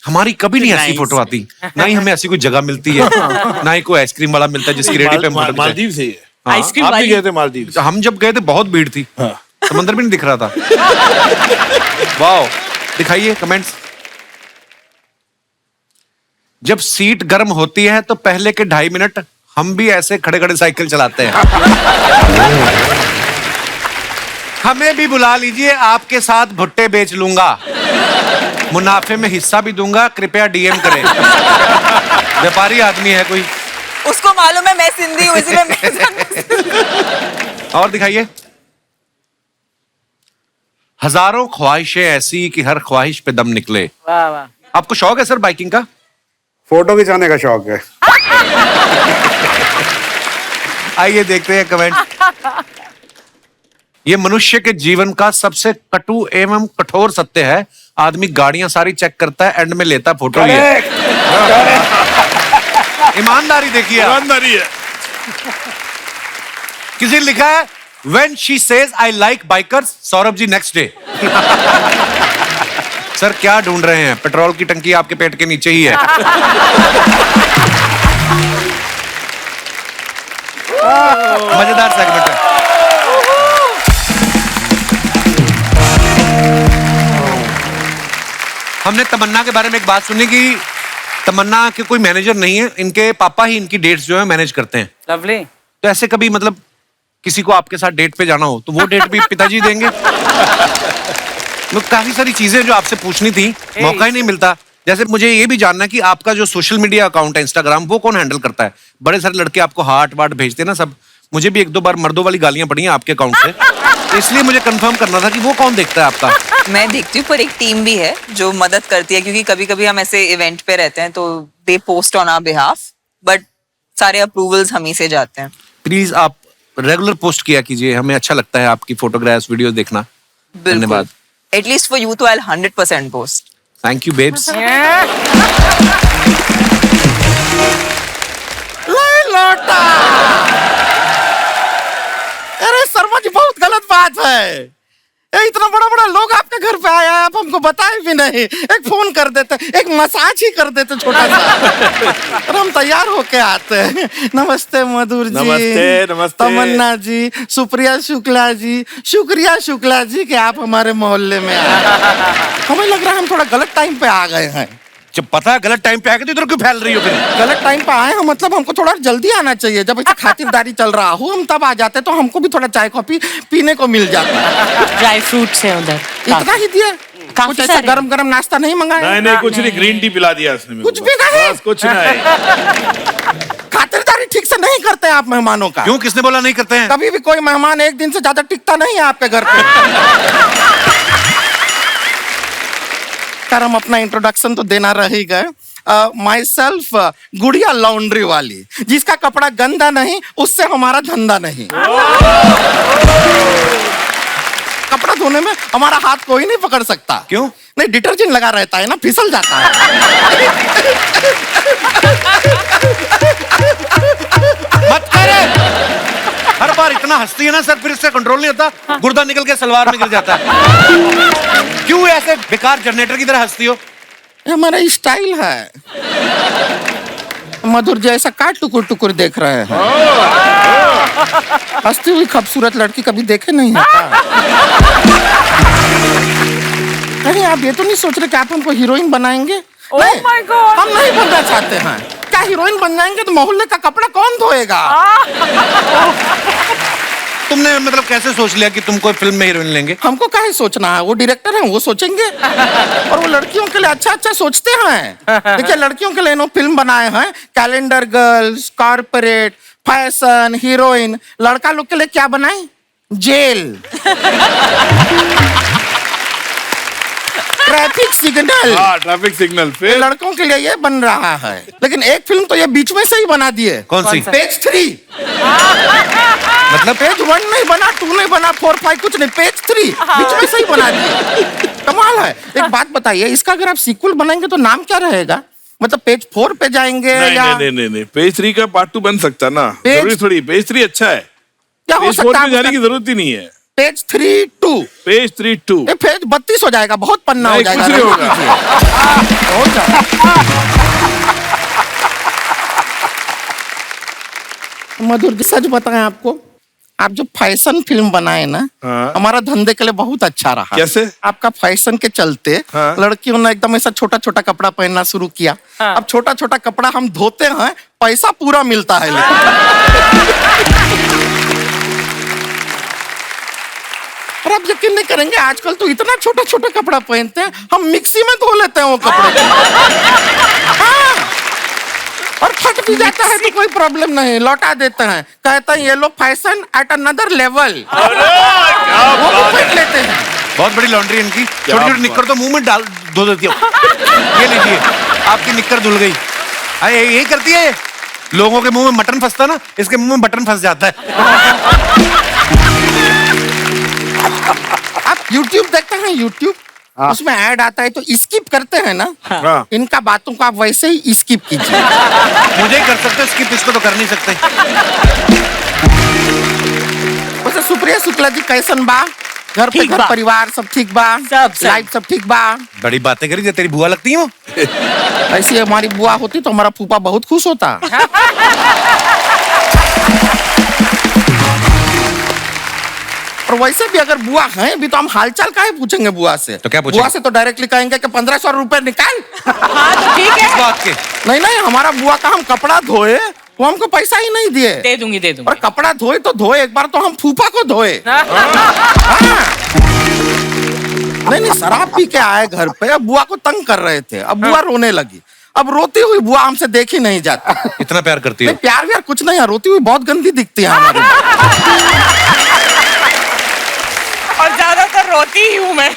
हमारी कभी नहीं ऐसी फोटो आती, ना ही हमें ऐसी कोई जगह मिलती है, ना ही कोई आइसक्रीम वाला मिलता है जिसकी रेडी पे हम फोटो खिंचाएं। मालदीव से ही है। आइसक्रीम आप भी वाली। गए थे मालदीव? हम जब गए थे बहुत भीड़ थी, समंदर भी नहीं दिख रहा था। वाओ। दिखाइए कमेंट्स। जब सीट गर्म होती है तो पहले के 2.5 मिनट हम भी ऐसे खड़े खड़े साइकिल चलाते हैं। हमें भी बुला लीजिए, आपके साथ भुट्टे बेच लूंगा, मुनाफे में हिस्सा भी दूंगा, कृपया डीएम करें। व्यापारी आदमी है कोई। उसको मालूम है मैं सिंधी हूँ, इसलिए और दिखाइए। हजारों ख्वाहिशें ऐसी कि हर ख्वाहिश पे दम निकले। वाह वाह। आपको शौक है सर बाइकिंग का? फोटो खिंचाने का शौक है। आइए देखते हैं कमेंट। ये मनुष्य के जीवन का सबसे कटु एवं कठोर सत्य है। आदमी गाड़ियां सारी चेक करता है, एंड में लेता फोटो ही है। ईमानदारी देखिए आप। ईमानदारी है। किसी ने लिखा है When she says I like bikers, Saurabh ji next day. Sir क्या ढूंढ रहे हैं? पेट्रोल की टंकी आपके पेट के नीचे ही है। मजेदार सेगमेंट है। हमने तमन्ना के बारे में एक बात सुनी कि तमन्ना के कोई मैनेजर नहीं है, इनके पापा ही इनकी डेट्स जो है मैनेज करते हैं। लवली। तो ऐसे कभी मतलब किसी को आपके साथ डेट पे जाना हो तो वो डेट भी पिताजी देंगे? काफी सारी चीजें जो आपसे पूछनी थी, मौका ही नहीं मिलता। जैसे मुझे ये भी जानना है कि आपका जो सोशल मीडिया अकाउंट है इंस्टाग्राम, वो कौन हैंडल करता है? बड़े सारे लड़के आपको हार्ट वार्ट भेजते हैं ना सब। मुझे भी 1-2 बार मर्दों वाली गालियां पड़ी हैं आपके अकाउंट से, तो इसलिए मुझे कंफर्म करना था कि वो कौन देखता है आपका। मैं देखती हूँ, पर एक टीम भी है जो मदद करती है, क्योंकि कभी कभी हम ऐसे इवेंट पे रहते हैं तो they post on our behalf, but सारे अप्रूवल्स हम ही से जाते हैं। प्लीज आप रेगुलर पोस्ट किया कीजिए, हमें अच्छा लगता है आपकी फोटोग्राफ्स वीडियो देखना। धन्यवाद। एटलीस्ट फॉर यू तो I 100% post. Thank you babes. लौटा। अरे शर्मा जी, बहुत गलत बात है। ये इतना बड़ा बड़ा लोग आपके घर पे आया, आप हमको बताए भी नहीं। एक फोन कर देते, एक मसाज ही कर देते छोटा सा, और हम तैयार होके आते हैं। नमस्ते मधुर जी। नमस्ते, नमस्ते। तमन्ना जी, सुप्रिया शुक्ला जी, शुक्रिया शुक्ला जी कि आप हमारे मोहल्ले में आए। हमें लग रहा है हम थोड़ा गलत टाइम पे आ गए हैं। जब पता है गलत टाइम पे आके तो इधर क्यों फैल रही हो फिर? गलत टाइम पे आए हैं मतलब हमको थोड़ा जल्दी आना चाहिए। जब इतना खातिरदारी चल रहा हो हम तब आ जाते तो हमको भी थोड़ा चाय कॉफी पीने को मिल जाता। ड्राई फ्रूट्स है उधर। इतना ही दिया? कुछ ऐसा गरम गरम नाश्ता नहीं मंगाया? नहीं, कुछ नहीं, ग्रीन टी पिला दिया उसने। कुछ भी नहीं? बस कुछ नहीं। खातिरदारी ठीक से नहीं करते आप मेहमानों का। क्यों? किसने बोला नहीं करते हैं? कभी भी कोई मेहमान एक दिन से ज्यादा टिकता नहीं है आपके घर पे। सर, हम अपना इंट्रोडक्शन तो देना रह ही गए। माई सेल्फ गुड़िया लॉन्ड्री वाली, जिसका कपड़ा गंदा नहीं उससे हमारा धंधा नहीं। कपड़ा धोने में हमारा हाथ कोई नहीं पकड़ सकता। क्यों? नहीं, डिटर्जेंट लगा रहता है ना, फिसल जाता है। मत करे। हर बार इतना हंसती है ना सर, फिर इससे कंट्रोल नहीं होता, गुर्दा निकल के सलवार में गिर जाता है। क्यों ऐसे बेकार जनरेटर की तरह हंसती हो? ये हमारा स्टाइल है। मधुर जैसा का टुकुर टुकुर देख रहे हैं। हंसती हुई खूबसूरत लड़की कभी देखे नहीं है क्या? कहीं आप ये तो नहीं सोच रहे कि आप हमको हीरोइन बनाएंगे? नहीं, हम नहीं बनना चाहते हैं। क्या हीरोइन बन जाएंगे तो मोहल्ले का कपड़ा कौन धोएगा? तुमने मतलब कैसे सोच लिया कि तुम कोई फिल्म में हीरोइन लेंगे? हमको काहे सोचना है, वो डायरेक्टर हैं, वो सोचेंगे। और वो लड़कियों के लिए अच्छा अच्छा सोचते हैं। देखिए लड़कियों के लिए इन्होंने फिल्म बनाए हैं, calendar girls, corporate, fashion, heroine. लड़का लोग के लिए क्या बनाए? Jail, traffic signal. Traffic signal. फिर लड़कों के लिए ये बन रहा है। लेकिन एक फिल्म तो ये बीच में से ही बना दिए। कौन सी? पेज 3। मतलब पेज 1 नहीं बना, 2 नहीं बना, 4, 5 कुछ नहीं, पेज 3 बीच में से ही बना दिए। कमाल है। एक बात बताइए, इसका अगर आप सीक्वल बनाएंगे तो नाम क्या रहेगा? मतलब पेज 4 पे जाएंगे नहीं, या नहीं, नहीं, नहीं, पेज 3 का पार्ट 2 बन सकता है ना। पेज- जरूरी थोड़ी, पेज 3 अच्छा है, क्या हो पेज 4 सकता में जाने है? की जरूरत ही नहीं है। पेज 3-2, पेज 3-2 ये पेज 32 हो जाएगा, बहुत पन्ना हो नहीं, जाएगा। कुछ नहीं होगा। हो जाएगा। मधुर जी सच बताएं आपको, आप जो फैशन फिल्म बनाए ना, हाँ। हमारा धंधे के लिए बहुत अच्छा रहा। कैसे? आपका फैशन के चलते हाँ। लड़कियों ने एकदम ऐसा छोटा छोटा कपड़ा पहनना शुरू किया। अब छोटा छोटा कपड़ा हम धोते हैं, पैसा पूरा मिलता है लेकिन। और आप यकीन नहीं करेंगे, आजकल तो इतना छोटा छोटा कपड़ा पहनते हैं, हम मिक्सी में धो लेते हैं वो कपड़े। हाँ। और फट भी जाता है तो कोई प्रॉब्लम नहीं, लौटा देते हैं, कहते हैं ये लो फैशन एट अनदर लेवल, वो भी पहन लेते हैं। बहुत बड़ी लॉन्ड्री इनकी। छोटी छोटी निक्कर तो मुंह में डाल धो देती हो। ये लीजिए, आपकी निक्कर धुल गई। अरे यही करती है, लोगों के मुंह में मटन फंसता ना, इसके मुंह में बटन फंस जाता है। आप YouTube देखते हैं? YouTube उसमें ऐड आता है तो स्किप करते हैं ना। हाँ। इनका बातों को आप वैसे ही स्किप कीजिए। मुझे ही कर सकते हो स्किप, इसको तो कर नहीं सकते। वैसे सुप्रिया शुक्ला जी कैसन बा? घर पे ठीक घर बा। परिवार सब ठीक बा? सब। लाइफ सब ठीक बा? बड़ी बातें करी, तेरी बुआ लगती है वो। ऐसी हमारी बुआ होती तो हमारा फूफा बहुत खुश होता। और वैसे भी अगर बुआ है भी तो हम हालचाल काहे पूछेंगे बुआ से? तो क्या पूछेंगे? बुआ से तो डायरेक्टली कहेंगे कि 1500 रुपए निकाल। हाँ तो ठीक इस है, बात के नहीं नहीं, हमारा बुआ का हम कपड़ा धोए, वो हमको पैसा ही नहीं दिए। दे दूंगी दे और दूंगी। कपड़ा धोए तो धोए, एक बार तो हम फूफा को धोए। हाँ। नहीं नहीं, शराब पी के आए घर पे, अब बुआ को तंग कर रहे थे, अब बुआ रोने लगी। अब रोती हुई बुआ हमसे देखी नहीं जाती। इतना प्यार करती हो? नहीं प्यार व्यार कुछ नहीं है, रोती हुई बहुत गंदी दिखती है हमारी। और ज्यादातर रोती ही हूँ मैं।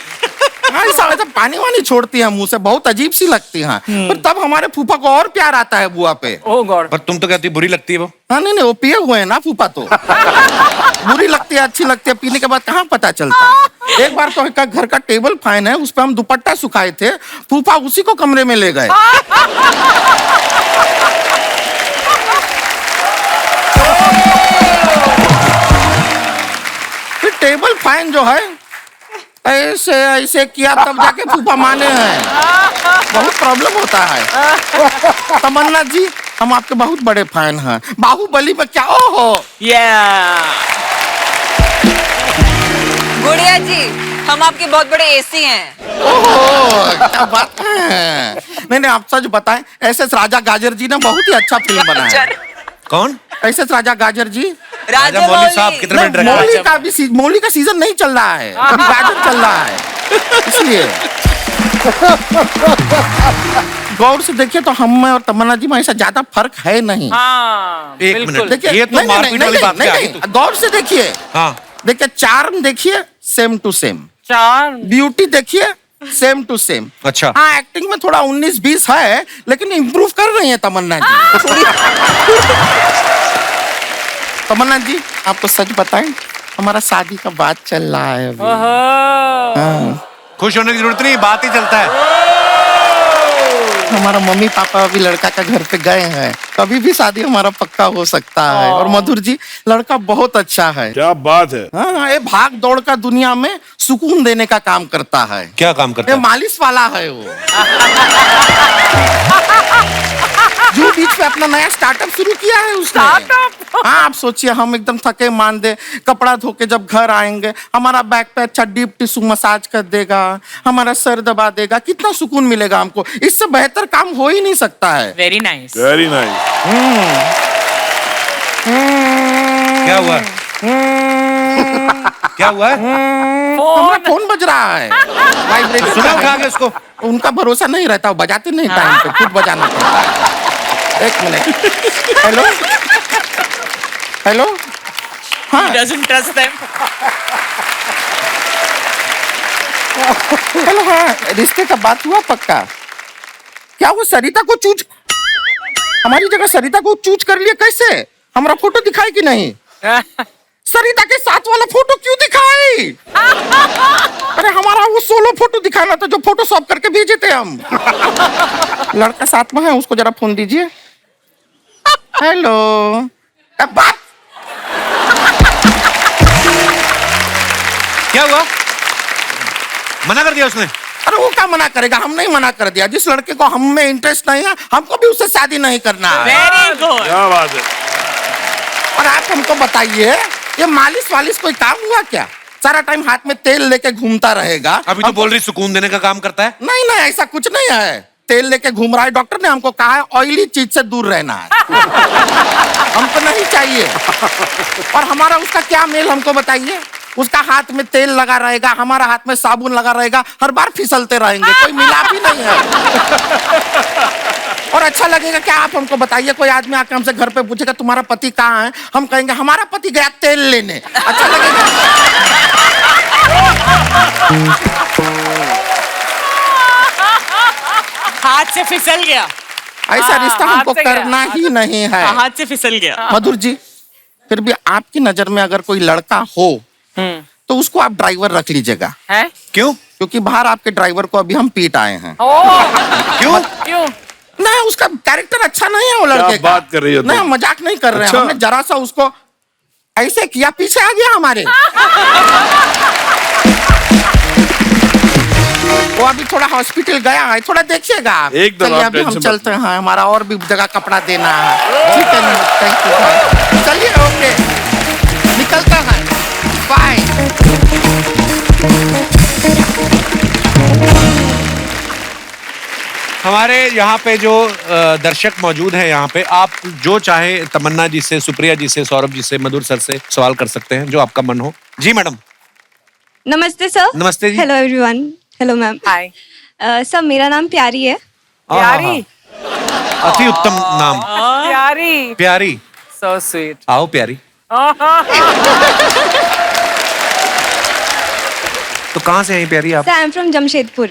हाँ, ऐसा वैसा पानी वानी छोड़ती है मुंह से, बहुत अजीब सी लगती है। पर तब हमारे फूफा को और प्यार आता है बुआ पे। ओह गॉड। पर तुम तो कहती बुरी लगती है वो। हाँ नहीं नहीं, वो पिए हुए हैं ना फूफा तो। बुरी लगती है अच्छी लगती है, पीने के बाद कहाँ पता चलता है। एक बार तो एक घर का टेबल फैन है, उस पर हम दुपट्टा सुखाए थे, फूफा उसी को कमरे में ले गए। फिर टेबल फैन जो है ऐसे ऐसे किया तब जाके फूफा माने हैं। बहुत प्रॉब्लम होता है। तमन्ना जी, हम आपके बहुत बड़े फैन हैं। बाहुबली में क्या ओहो। गुड़िया जी, हम आपके बहुत बड़े एसी हैं। ओहो, क्या बात है। नहीं नहीं, आप सच बताएं, एस.एस. राजा गाजर जी ने बहुत ही अच्छा फिल्म बनाया है। कौन? एस.एस. राजा गाजर जी। राजा मौली साहब कितने नहीं, मिनट रहे? मौली का भी मौली का सीजन नहीं चल रहा है, अभी गाजर चल रहा है, इसलिए। गौर से देखिए तो हम में और तमन्ना जी में ऐसा ज्यादा फर्क है नहीं। हाँ एक बिल्कुल। मिनट, देखिए, ये तो नहीं, नहीं, मारपीट नहीं, वाली नहीं, बात पे आ गई नहीं, तू। गौर से देखिए। हाँ, देखिए चार्म देखिए, सेम टू सेम। चार ब्यूटी देखिए, सेम टू सेम। अच्छा। हाँ, एक्टिंग में थोड़ा 19-20 है, लेकिन इम्प्रूव कर रही है तमन्ना जी थोड़ी। तमन्ना जी, आपको सच बताएं, हमारा शादी का बात चल रहा है अभी। हाँ, खुश होने की जरूरत नहीं, बात ही चलता है। हमारा मम्मी पापा अभी लड़का का घर पे गए हैं, तो कभी भी शादी हमारा पक्का हो सकता है। और मधुर जी, लड़का बहुत अच्छा है। क्या बात है। हाँ, ये भाग दौड़ का दुनिया में सुकून देने का काम करता है। क्या काम करता ये है? मालिश वाला है वो। जो बीच में अपना नया स्टार्टअप शुरू किया है उसने। हाँ, आप सोचिए, हम एकदम थके मांदे कपड़ा धो के जब घर आएंगे, हमारा बैक पे अच्छा डीप टिश्यू मसाज कर देगा, हमारा सर दबा देगा, कितना सुकून मिलेगा हमको। इससे बेहतर काम हो ही नहीं सकता है। Very nice. Very nice. क्या हुआ? क्या हुआ है? हमारा फोन बज रहा है। वाइब्रेशन सुना उठा के उसको। उनका भरोसा नहीं रहता, वो बजाते नहीं टाइम पे, खुद बजाना पड़ता है। एक मिनट। Hello hello. हाँ, Doesn't trust them. हेलो। हाँ, रिश्ते का बात हुआ पक्का? क्या वो सरिता को चूज, हमारी जगह सरिता को चूज कर लिए? कैसे? हमारा फोटो दिखाई कि नहीं? सरिता के साथ वाला फोटो क्यों दिखाई? अरे हमारा वो सोलो फोटो दिखाना था जो फोटोशॉप करके भेजे थे हम। लड़का साथ में है, उसको जरा फोन दीजिए। हेलो। बात क्या हुआ? मना कर दिया उसने? अरे वो क्या मना करेगा, हम नहीं मना कर दिया। जिस लड़के को हम में इंटरेस्ट नहीं है, हमको भी उससे शादी नहीं करना है। Very good. क्या बात है। और आप हमको बताइए, ये मालिश वालिश कोई काम हुआ क्या? सारा टाइम हाथ में तेल लेके घूमता रहेगा। अभी तो बोल रही सुकून देने का काम करता है। नहीं नहीं, ऐसा कुछ नहीं है। तेल लेके घूम रहा है। डॉक्टर ने हमको कहा है ऑयली चीज से दूर रहना है। हमको नहीं चाहिए। और हमारा उसका क्या मेल, हमको बताइए। उसका हाथ में तेल लगा रहेगा, हमारा हाथ में साबुन लगा रहेगा, हर बार फिसलते रहेंगे, कोई मिलाप ही नहीं है। और अच्छा लगेगा क्या? आप हमको बताइए, कोई आदमी आके हमसे घर पे पूछेगा तुम्हारा पति कहाँ है, हम कहेंगे हमारा पति गया तेल लेने, अच्छा लगेगा? हाथ से फिसल गया। ऐसा रिश्ता हाथ हमको से गया। करना ही नहीं है। हाथ से फिसल गया। मधुर जी, फिर भी आपकी नजर में अगर कोई लड़का हो तो उसको आप ड्राइवर रख लीजिएगा। है? क्यों? क्योंकि बाहर आपके ड्राइवर को अभी हम पीट आए हैं। क्यों? क्यों? नहीं, उसका कैरेक्टर अच्छा नहीं है वो लड़के का। बात कर रही हो तुम? नहीं, हम मजाक नहीं कर रहे हैं। अच्छा। हमने जरा सा उसको ऐसे किया, पीछे आ गया हमारे। वो अभी थोड़ा हॉस्पिटल गया है, थोड़ा देखिएगा आप। एकदम चलिए, आप अभी हम टेंशन चलते हैं, हमारा और भी जगह कपड़ा देना है। ठीक है, थैंक यू। चलिए, ओके, निकलता है। बाय। हमारे यहाँ पे जो दर्शक मौजूद हैं, यहाँ पे आप जो चाहे तमन्ना जी से, सुप्रिया जी से, सौरभ जी से, मधुर सर से सवाल कर सकते हैं, जो आपका मन हो। जी मैडम। नमस्ते सर। नमस्ते जी। Hello everyone. Hello ma'am. Hi. Sir, मेरा नाम प्यारी है। प्यारी, अति उत्तम नाम। प्यारी। प्यारी, So sweet. आओ प्यारी। तो कहाँ से हैं प्यारी आप? Sir, I am from Jamshedpur.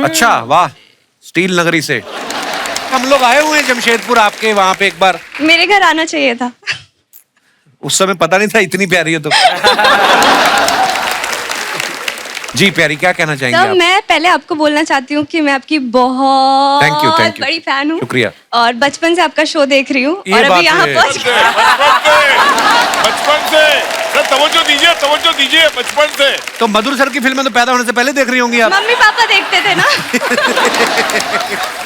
अच्छा, वाह, स्टील नगरी से। हम लोग आए हुए हैं जमशेदपुर आपके वहाँ पे एक बार। मेरे घर आना चाहिए था। उस समय पता नहीं था इतनी प्यारी हो तो। जी प्यारी, क्या कहना चाहेंगे सर, आप? मैं पहले आपको बोलना चाहती हूँ कि मैं आपकी बहुत Thank you, thank you. बड़ी फैन हूँ। शुक्रिया। और बचपन से आपका शो देख रही हूँ, ये और बात अभी यहाँ है। पहुँच बचपन से सर, तवज्जो दीजिए बचपन से। तो मधुर सर की फिल्में तो पैदा होने से पहले देख रही होंगी आप। मम्मी पापा देखते थे ना।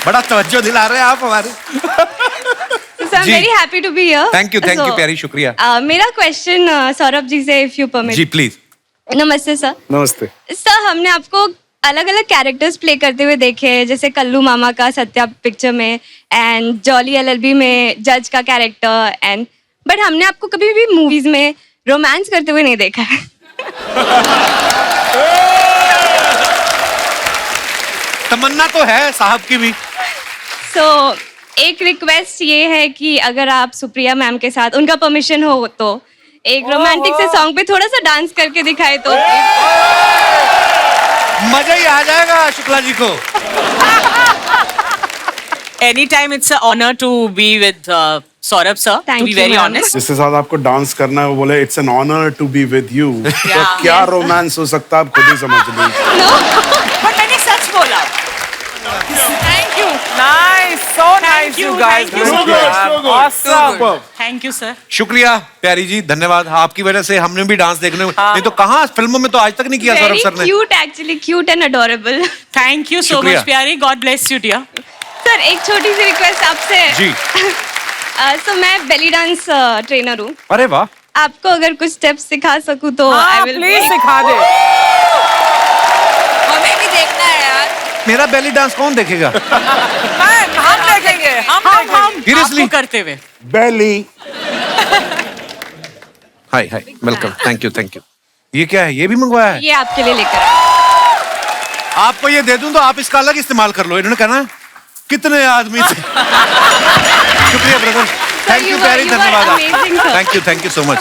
बड़ा तवज्जो दिला रहे हैं आप हमारे। Sir, I am very happy to be here. Thank you प्यारी, शुक्रिया। मेरा क्वेश्चन सौरभ जी से, इफ यू परमिट। जी प्लीज। नमस्ते सर। नमस्ते। सर, हमने आपको अलग अलग कैरेक्टर्स प्ले करते हुए देखे हैं, जैसे कल्लू मामा का सत्या पिक्चर में, एंड जॉली एलएलबी में जज का कैरेक्टर, एंड बट हमने आपको कभी भी मूवीज में रोमांस करते हुए नहीं देखा है। तमन्ना तो है साहब की भी। सो एक रिक्वेस्ट ये है कि अगर आप सुप्रिया मैम के साथ, उनका परमिशन हो तो, एक रोमांटिक से सॉन्ग पे थोड़ा सा डांस करके दिखाए तो। मजा ही आ जाएगा शुक्ला जी को। Anytime it's an honor to be with Saurabh sir. Thank to be you, very ma'am. honest. जिसके साथ आपको डांस करना है वो बोले it's an honour to be with you. तो क्या रोमांस हो सकता है आप खुद ही समझ लीजिए। But मैंने सच बोला। Thank you. Nice, so nice. you, guys. thank you so Good, much. so good. Awesome. Thank you, sir. शुक्रिया प्यारी जी, धन्यवाद। आपकी वजह से हमने भी डांस देखने नहीं तो कहाँ फिल्मों में तो आज तक नहीं किया सौरभ Very सर ने। cute actually, cute and adorable. Thank you so शुक्रिया। much, प्यारी. God bless you, dear. Sir एक छोटी सी रिक्वेस्ट आपसे। जी। सो मैं बेली डांस ट्रेनर हूँ। अरे वाह। आपको अगर कुछ स्टेप्स सिखा सकूँ तो आई विल प्लीज सिखा दे। हमें भी देखना है यार। मेरा बेली डांस कौन देखेगा? हम देखेंगे। हम Seriously? आपको करते हुए। बेली। हाय हाय, वेलकम, थैंक यू। ये क्या है? ये भी मंगवाया है? ये आपके लिए लेकर आए। आपको ये दे दूं तो आप इसका अलग इस्तेमाल कर लो। इन्होंने कहना कितने आदमी थे। शुक्रिया ब्रदर, थैंक यू प्यारी, धन्यवाद। Thank you so much.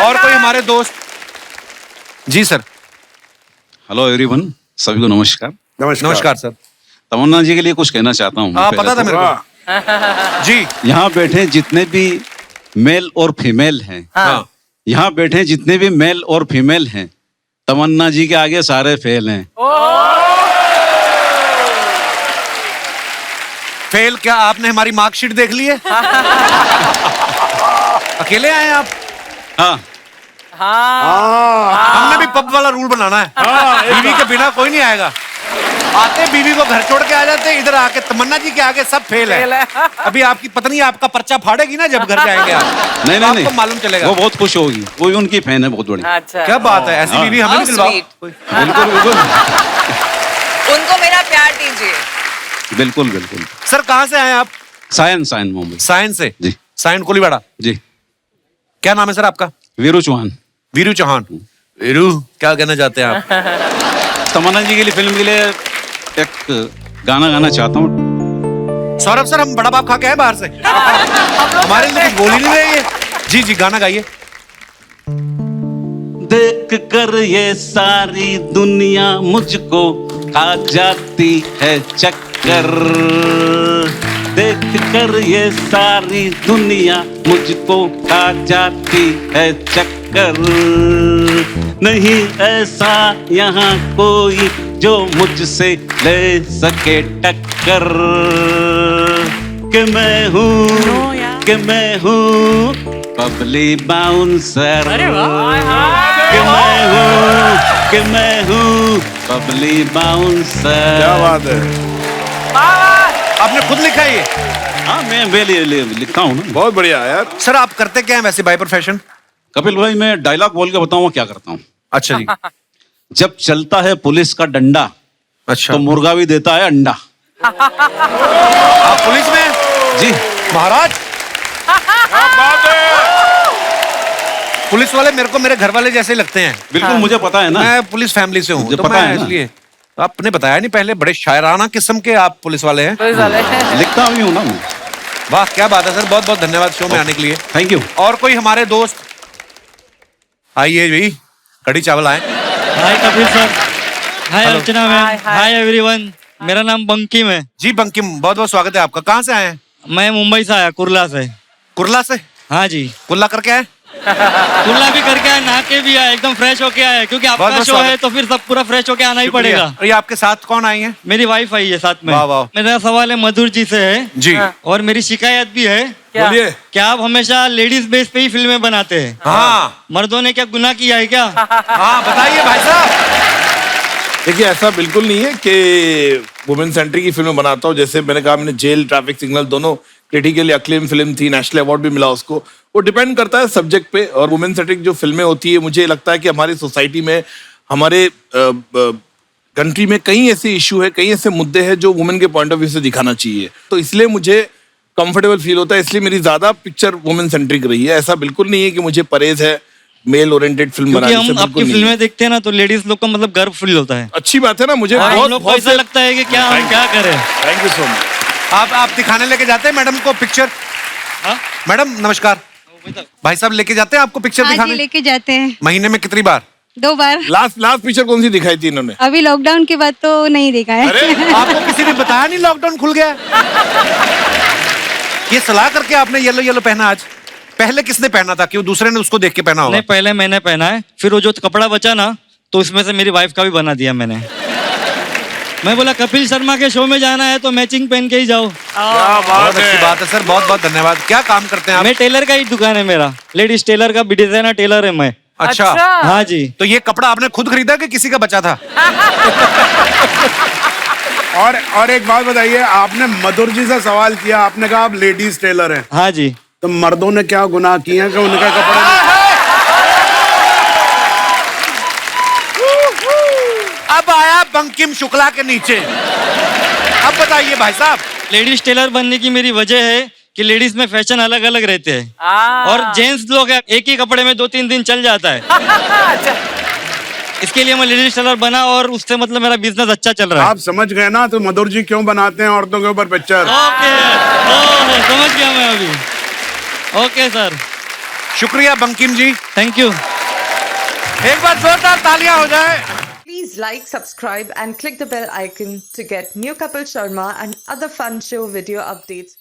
और कोई हमारे दोस्त? जी सर। हेलो एवरीवन, सभी को नमस्कार। नमस्कार सर। तमन्ना जी के लिए कुछ कहना चाहता हूँ। पता था मेरे को। जी। यहाँ बैठे जितने भी मेल और फीमेल हैं, हाँ। यहाँ बैठे जितने भी मेल और फीमेल हैं, तमन्ना जी के आगे सारे फेल हैं। फेल क्या? आपने हमारी मार्कशीट देख ली है? अकेले आए हैं आप? हाँ। हमने भी पब वाला रूल बनाना है। बीवी के बिना कोई नहीं आएगा। आते बीवी को घर छोड़ के आ जाते, इधर आके तमन्ना जी के आगे सब फेल है। अभी आपकी पत्नी आपका पर्चा फाड़ेगी ना जब घर जाएंगे आप। नहीं आपको मालूम चलेगा। वो बहुत खुश होगी, वो भी उनकी फैन है बहुत बड़ी। अच्छा। क्या बात है, ऐसी बीवी हमें भी दिलवाओ। बिल्कुल बिल्कुल उनको मेरा प्यार दीजिए। बिल्कुल बिल्कुल। सर कहाँ से आए आप? सायन मुंबई। सायन से? जी। सायन कोलीवाड़ा? जी। क्या नाम है सर आपका? वीरू चौहान। वीरू चौहान। वीरू, क्या कहना चाहते हैं आप? तमन्ना जी के लिए, फिल्म के लिए एक गाना गाना चाहता हूँ। सौरभ सर, हम बड़ा बाप खा के आए बाहर से। हमारे लिए कुछ बोल ही नहीं रहे। जी जी, गाना गाइए। देख कर ये सारी दुनिया मुझको खा जाती है चक्कर। देख कर ये सारी दुनिया मुझको खा जाती है चक्कर। नहीं ऐसा यहाँ कोई जो मुझसे ले सके टक्कर। कि मैं हूँ बबली बाउंसर। कि मैं हूँ बबली बाउंसर। क्या बात है। आपने खुद लिखा है ये? हाँ, मैं लिखता हूँ ना। बहुत बढ़िया यार। सर आप करते क्या हैं वैसे बाय प्रोफेशन? कपिल भाई, मैं डायलॉग बोल के बताऊँ क्या करता हूँ। अच्छा जी। जब चलता है पुलिस का डंडा, अच्छा, तो मुर्गा भी देता है अंडा। आप पुलिस में? जी महाराज। पुलिस वाले मेरे को मेरे घर वाले जैसे लगते हैं। बिल्कुल, मुझे पता है ना, मैं पुलिस फैमिली से हूँ, मुझे तो पता मैं है ना। इसलिए। आपने बताया नहीं पहले, बड़े शायराना किस्म के आप पुलिस वाले हैं। लिखता भी हूँ ना मैं। वाह, क्या बात है सर, बहुत बहुत धन्यवाद शो में आने के लिए। Thank you. और कोई हमारे दोस्त? आइए भाई, कड़ी चावल आए। हाय कपिल सर, हाय अर्चना मैम, हाय एवरीवन। मेरा नाम बंकिम है। जी बंकिम, बहुत बहुत स्वागत है आपका। कहाँ से आए हैं? मैं मुंबई से आया, कुर्ला से। कुर्ला से? हाँ जी। कुल्ला करके आए? कुर्ला भी करके आया, नहा के भी आया, एकदम फ्रेश होके आया, क्योंकि बहुत आपका बहुत शो स्वागत। है तो फिर सब पूरा फ्रेश होके आना ही पड़ेगा। और ये आपके साथ कौन आई है? मेरी वाइफ आई है साथ में। वाह वाह। मेरा सवाल है मधुर जी से है जी। और मेरी शिकायत भी है। बोलिए। क्या आप हमेशा लेडीज बेस पे ही फिल्में बनाते हैं? हाँ। मर्दों ने क्या गुनाह किया है क्या? हाँ बताइए भाई साहब। देखिए, ऐसा बिल्कुल नहीं है कि वुमेन सेंट्रिक की फिल्में बनाता हूँ। जैसे मैंने कहा, मैंने जेल, ट्रैफिक सिग्नल दोनों क्रिटिकली अक्लेम फिल्म थी, नेशनल अवार्ड भी मिला उसको। वो डिपेंड करता है सब्जेक्ट पे। और वुमेन सेंट्रिक जो फिल्में होती है, मुझे लगता है कि हमारी सोसाइटी में, हमारे कंट्री में कई ऐसे इशू है, कई ऐसे मुद्दे हैं जो वुमेन के पॉइंट ऑफ व्यू से दिखाना चाहिए। तो इसलिए मुझे कंफर्टेबल फील होता है, इसलिए मेरी ज्यादा पिक्चर वुमेन सेंट्रिक रही है। ऐसा बिल्कुल नहीं है कि मुझे परेज है मेल ओरिएंटेड फिल्म क्योंकि बनाने से, हम आपकी बिल्कुल नहीं फिल्में है। देखते हैं ना, तो लेडीज लोग का मतलब गर्व फील होता है। अच्छी बात है ना, मुझे हम बहुत लोग को बहुत ऐसा लगता है कि क्या हम क्या करें। Thank you so much. आप दिखाने लेके जाते हैं मैडम को पिक्चर? हाँ? मैडम नमस्कार, भाई साहब लेके जाते हैं आपको पिक्चर हाँ जी, दिखाने? लेके जाते हैं महीने में कितनी बार? 2 बार। लास्ट पिक्चर कौन सी दिखाई थी इन्होंने? अभी लॉकडाउन के बाद तो नहीं देखा है। आपको किसी ने बताया नहीं लॉकडाउन खुल गया? ये सलाह करके आपने येलो येलो पहना आज? पहले किसने पहना था? क्यों दूसरे ने उसको देख के पहना होगा? नहीं, पहले मैंने पहना है, फिर वो जो कपड़ा बचा ना, तो उसमें से मेरी वाइफ का भी बना दिया मैंने। मैं बोला कपिल शर्मा के शो में जाना है तो मैचिंग पहन के ही जाओ। क्या बहुत अच्छी बात है सर, बहुत बहुत धन्यवाद। क्या काम करते हैं आप? मैं टेलर का ही दुकान है मेरा, लेडीज टेलर का, डिजाइनर टेलर है मैं। अच्छा। हाँ जी। तो ये कपड़ा आपने खुद खरीदा कि किसी का बचा था? और एक बात बताइए, आपने मधुर जी से सवाल किया, आपने कहा आप लेडीज टेलर हैं। हाँ जी। तो मर्दों ने क्या गुनाह किए हैं कि उनका कपड़ा अब आया बंकिम शुक्ला के नीचे। अब बताइए भाई साहब। लेडीज टेलर बनने की मेरी वजह है कि लेडीज में फैशन अलग अलग रहते हैं और जेंट्स लोग एक ही कपड़े में 2-3 दिन चल जाता है। इसके लिए मैं लेडीज टेलर बना और उससे मतलब मेरा बिजनेस अच्छा चल रहा है। आप समझ गए ना तो मधुर जी क्यों बनाते हैं औरतों के ऊपर पिक्चर? ओके, समझ गया मैं अभी। ओके सर, शुक्रिया बंकिम जी, थैंक यू। एक बार जोरदार तालियां हो जाए। Please like, subscribe and click the bell icon to get new Kapil Sharma and other fun show video updates.